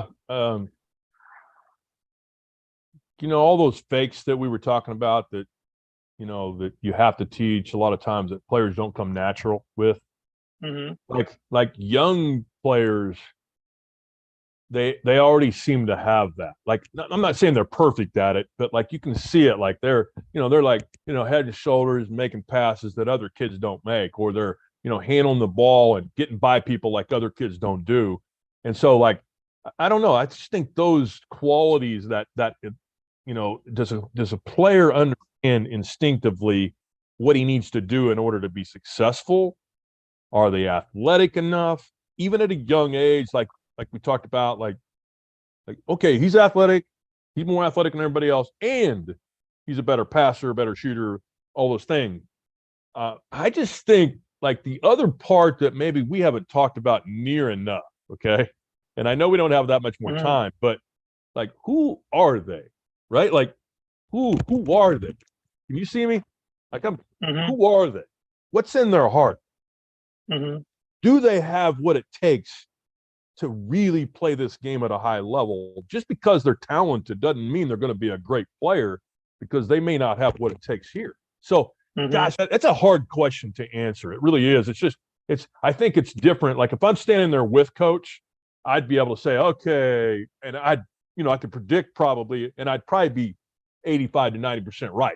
All those fakes that we were talking about that, that you have to teach a lot of times that players don't come natural with. Mm-hmm. Like young players, they already seem to have that. Like, I'm not saying they're perfect at it, but like you can see it, like they're like, head and shoulders making passes that other kids don't make, or they're, handling the ball and getting by people like other kids don't do. And so, like, I don't know. I just think those qualities that does a player understand instinctively what he needs to do in order to be successful? Are they athletic enough? Even at a young age, like we talked about, like, okay, he's athletic. He's more athletic than everybody else. And he's a better passer, a better shooter, all those things. I just think, like, the other part that maybe we haven't talked about near enough, okay? And I know we don't have that much more time, but, like, who are they, right? Like, who are they? Can you see me? Like, who are they? What's in their heart? Do they have what it takes to really play this game at a high level? Just because they're talented doesn't mean they're going to be a great player, because they may not have what it takes here. So, gosh, that's a hard question to answer. It really is. I think it's different. Like, if I'm standing there with coach, I'd be able to say, okay, and I could predict probably, and I'd probably be 85 to 90% right.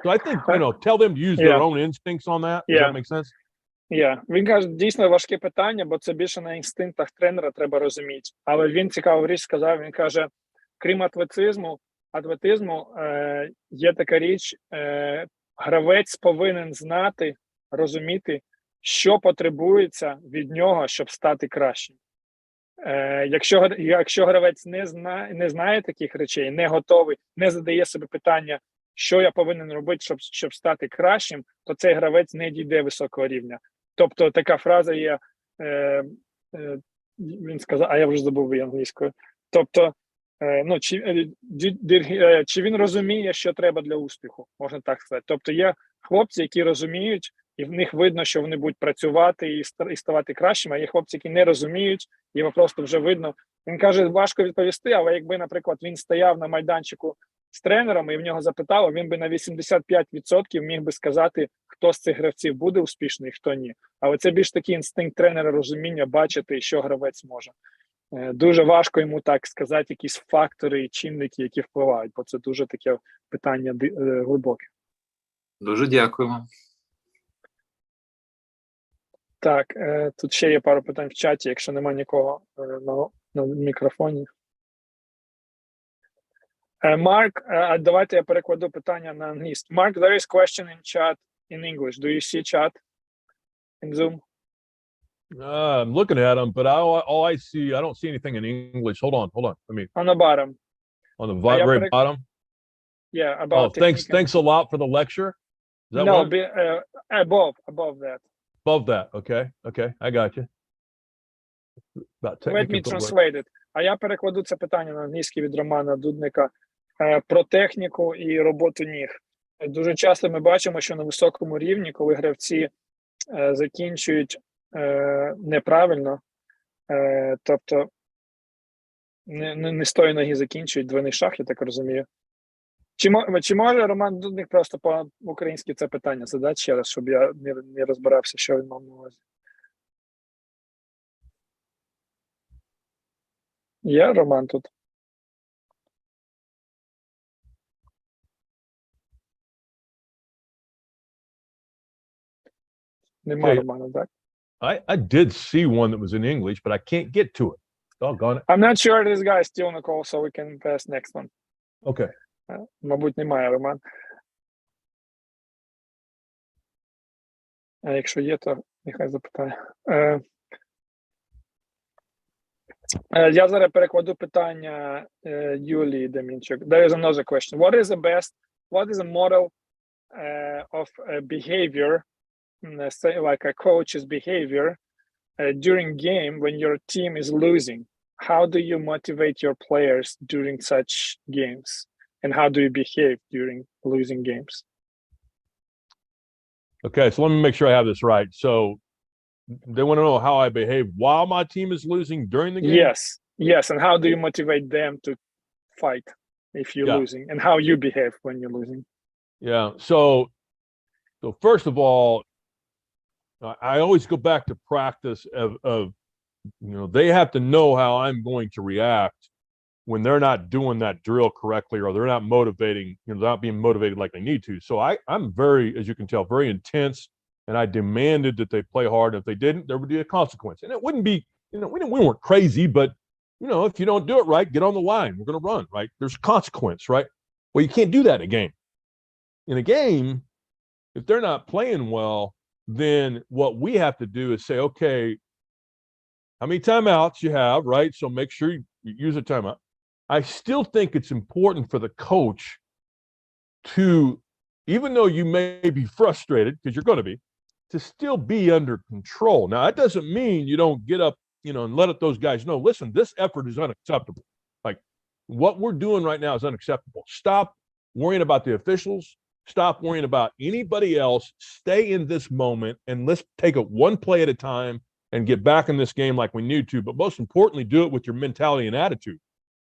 So I think, tell them to use their own instincts on that. Does that make sense? Він каже, дійсно важке питання, бо це більше на інстинктах тренера треба розуміти. Але він цікаву річ сказав, він каже, крім атлетизму, є така річ, гравець повинен знати, розуміти, що потребується від нього, щоб стати кращим. Якщо гравець не знає таких речей, не готовий, не задає собі питання, що я повинен робити, щоб стати кращим, то цей гравець не дійде високого рівня. Тобто така фраза є, він сказав, а я вже забув її англійською. Тобто, чи він розуміє, що треба для успіху, можна так сказати. Тобто є хлопці, які розуміють, і в них видно, що вони будуть працювати і ставати кращими, а є хлопці, які не розуміють, і просто вже видно. Він каже, важко відповісти, але якби, наприклад, він стояв на майданчику з тренером і в нього запитали, він би на 85% міг би сказати, хто з цих гравців буде успішний, хто ні. Але це більш такий інстинкт тренера, розуміння, бачити, що гравець може. Дуже важко йому так сказати якісь фактори і чинники, які впливають, бо це дуже таке питання глибоке. Дуже дякуємо. Так, тут ще є пару питань в чаті, якщо немає нікого на мікрофоні. Марк, давайте я перекладу питання на англійську. Mark, there is question in chat in English. Do you see chat in Zoom? I'm looking at them, but all I see, I don't see anything in English. Hold on. Let me, On the bottom. on the very bottom. Yeah, about Oh, thanks a lot for the lecture. Is that no, one? above that. Above that. Okay, I got you. About Let me technical. translate it. А я перекладу це питання на англійський від Романа Дудника про техніку і роботу ніг. Дуже часто ми бачимо, що на високому рівні, коли гравці закінчують неправильно, тобто не з тої ноги закінчують двойний шах, я так розумію. Чи може Роман Дудник просто по-українськи це питання задати ще раз, щоб я не розбирався, що він мав на увазі? Є Роман тут? Нема Okay. Романа, так? I did see one that was in English, but I can't get to it. Doggone it. I'm not sure this guy is still on the call, so we can pass next one. Okay. Мабуть, немає Роман. А якщо є, то нехай запитає. Я зараз перекладу питання Юлії Демінчук. There is another question. What is a model of behavior, say like a coach's behavior during game when your team is losing? How do you motivate your players during such games? And how do you behave during losing games? Okay, so let me make sure I have this right. So they want to know how I behave while my team is losing during the game? Yes. And how do you motivate them to fight if you're losing? And how you behave when you're losing? Yeah. So first of all, I always go back to practice of they have to know how I'm going to react when they're not doing that drill correctly, or they're not motivating, they're not being motivated like they need to. So I'm very, as you can tell, very intense, and I demanded that they play hard. If they didn't, there would be a consequence. And it wouldn't be, we weren't crazy, but if you don't do it right, get on the line. We're going to run, right? There's a consequence, right? Well, you can't do that in a game. In a game, if they're not playing well, then what we have to do is say, okay, how many timeouts you have, right? So make sure you use a timeout. I still think it's important for the coach to, even though you may be frustrated, because you're going to be, to still be under control. Now, that doesn't mean you don't get up, and let those guys know, listen, this effort is unacceptable. Like, what we're doing right now is unacceptable. Stop worrying about the officials. Stop worrying about anybody else. Stay in this moment, and let's take it one play at a time and get back in this game like we need to. But most importantly, do it with your mentality and attitude.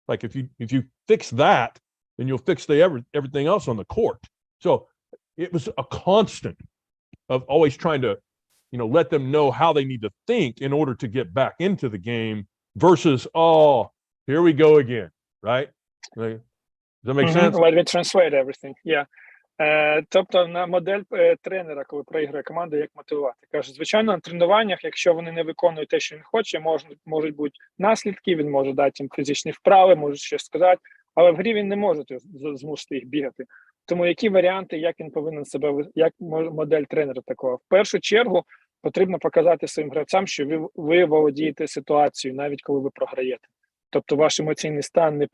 Like, if you fix that, then you'll fix everything else on the court. So it was a constant of always trying to, let them know how they need to think in order to get back into the game versus, oh, here we go again, right? Does that make sense? Let me translate everything. Yeah. Тобто на модель тренера, коли проігрує команда, як мотивувати. Каже, звичайно, на тренуваннях, якщо вони не виконують те, що він хоче, можуть бути наслідки, він може дати їм фізичні вправи, може щось сказати, але в грі він не може змусити їх бігати. Тому які варіанти, як він повинен себе, як модель тренера такого? В першу чергу потрібно показати своїм гравцям, що ви володієте ситуацією, навіть коли ви програєте. Тобто ваш емоційний стан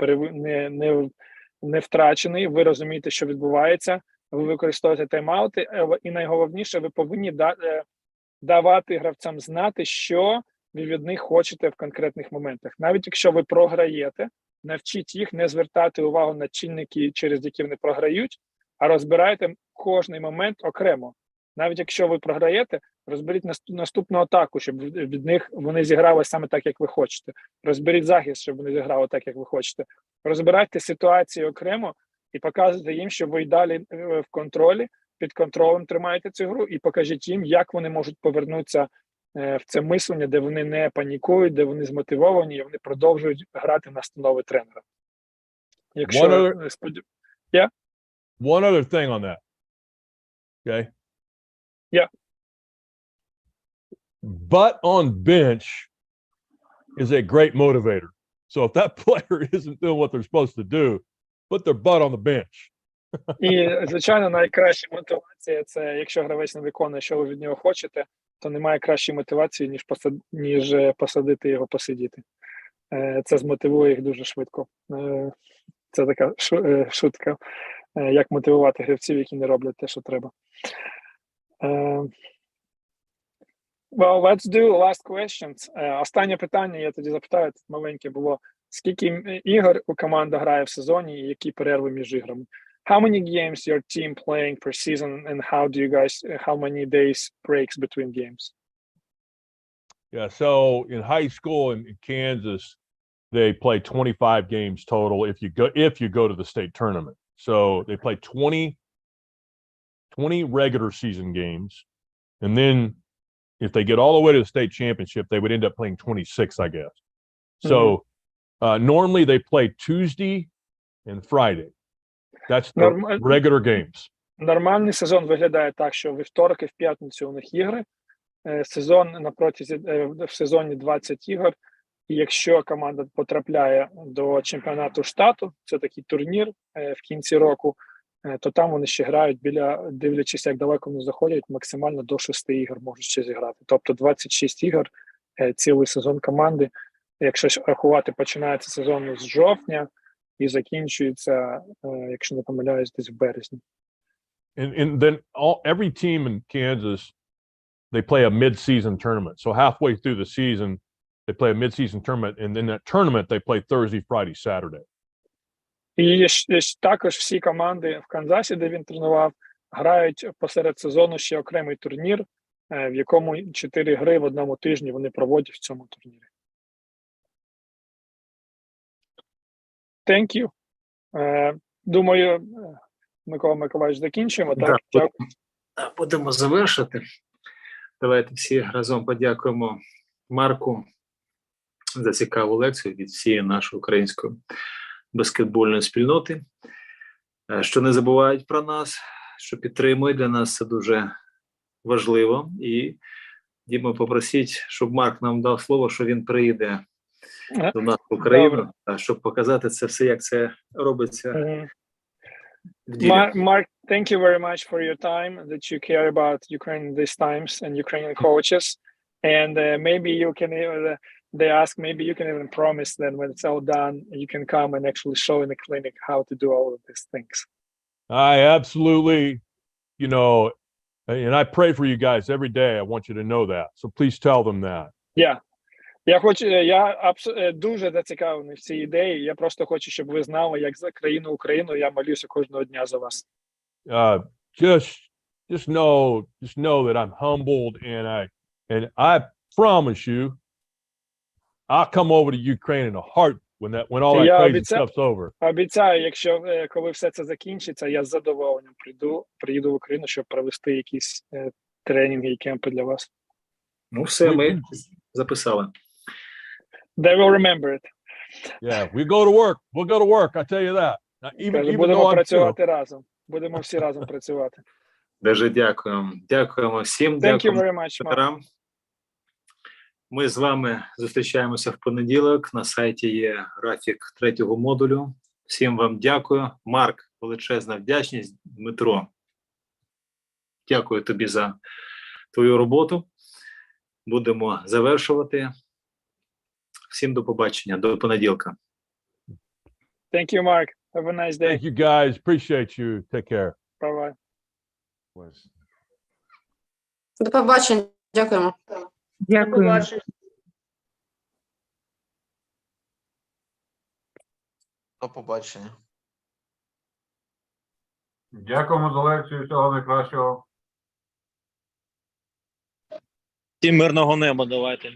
не втрачений, ви розумієте, що відбувається, ви використовуєте тайм-аути, і найголовніше, ви повинні давати гравцям знати, що ви від них хочете в конкретних моментах. Навіть якщо ви програєте, навчіть їх не звертати увагу на чинники, через які вони програють, а розбирайте кожний момент окремо. Навіть якщо ви програєте, розберіть наступну атаку, щоб від них вони зіграли саме так, як ви хочете. Розберіть захист, щоб вони зіграли так, як ви хочете. Розбирайте ситуації окремо і показуйте їм, що ви й далі в контролі, під контролем тримаєте цю гру, і покажіть їм, як вони можуть повернутися в це мислення, де вони не панікують, де вони змотивовані, і вони продовжують грати на настанови тренера. Якщо One other thing on that. Okay? Yeah. But on bench is a great motivator. So if that player isn't doing what they're supposed to do, put their butt on the bench. І, звичайно, найкраща мотивація – це якщо гравець не виконує, що ви від нього хочете, то немає кращої мотивації, ніж посадити його посидіти. Це змотивує їх дуже швидко. Це така шутка, як мотивувати гравців, які не роблять те, що треба. Well, let's do last questions. Останнє питання, я тоді запитаю, тут маленьке було. Скільки ігор у команда грає в сезоні і які перерви між іграми? How many games your team playing per season and how many days breaks between games? Yeah, so in high school in Kansas, they play 25 games total if you go to the state tournament. So they play 20 regular season games, and then if they get all the way to the state championship, they would end up playing 26, I guess. So normally they play Tuesday and Friday. That's the regular games. Нормальний сезон виглядає так, що вівторок і в п'ятницю у них ігри. Сезон в сезоні 20 ігор. І якщо команда потрапляє до чемпіонату штату, це такий турнір в кінці року, то там вони ще грають дивлячись, як далеко вони заходять, максимально до 6 ігор можуть ще зіграти. Тобто 26 ігор, цілий сезон команди. Якщо рахувати, починається сезон з жовтня і закінчується, якщо не помиляюсь, десь в березні. And then every team in Kansas, they play a mid-season tournament. So halfway through the season, they play a mid-season tournament, and in that tournament, they play Thursday, Friday, Saturday. І також всі команди в Канзасі, де він тренував, грають посеред сезону ще окремий турнір, в якому 4 гри в одному тижні вони проводять в цьому турнірі. Thank you. Думаю, Микола Миколаївич, закінчуємо. Так? Будемо завершити. Давайте всі разом подякуємо Марку за цікаву лекцію від всієї нашої української баскетбольної спільноти, що не забувають про нас, що підтримують. Для нас це дуже важливо. І, Діма, попросіть, щоб Марк нам дав слово, що він приїде до нас в Україну, щоб показати це все, як це робиться. Mark, thank you very much for your time, that you care about Ukraine in these times and Ukrainian coaches. And maybe you can, maybe you can even promise that when it's all done, you can come and actually show in the clinic how to do all of these things. I absolutely, and I pray for you guys every day. I want you to know that. So please tell them that. Yeah. Я дуже зацікавлений в цій ідеї. Я просто хочу, щоб ви знали, як за країну Україну я молюся кожного дня за вас. Just know that I'm humbled, and I promise you, I'll come over to Ukraine in a heartbeat when all that crazy stuff's over. Обіцяю, якщо коли все це закінчиться, я з задоволенням приїду в Україну, щоб провести якісь тренінги і кемпи для вас. Ну все, ми записали. They will remember it. Yeah, we go to work. We'll go to work, I tell you that. Будемо працювати разом. Будемо всі разом працювати. Дуже дякуємо. Дякуємо всім. Thank you very much, Mark. Ми з вами зустрічаємося в понеділок. На сайті є графік 3-го модулю. Всім вам дякую. Марк, величезна вдячність. Дмитро, дякую тобі за твою роботу. Будемо завершувати. Всім до побачення, до понеділка. Thank you, Mark. Have a nice day. Thank you, guys. Appreciate you. Take care. Bye-bye. До побачення. Дякуємо. Дякую. До побачення. Дякуємо за лекцію. Всього найкращого. Всім мирного неба давайте.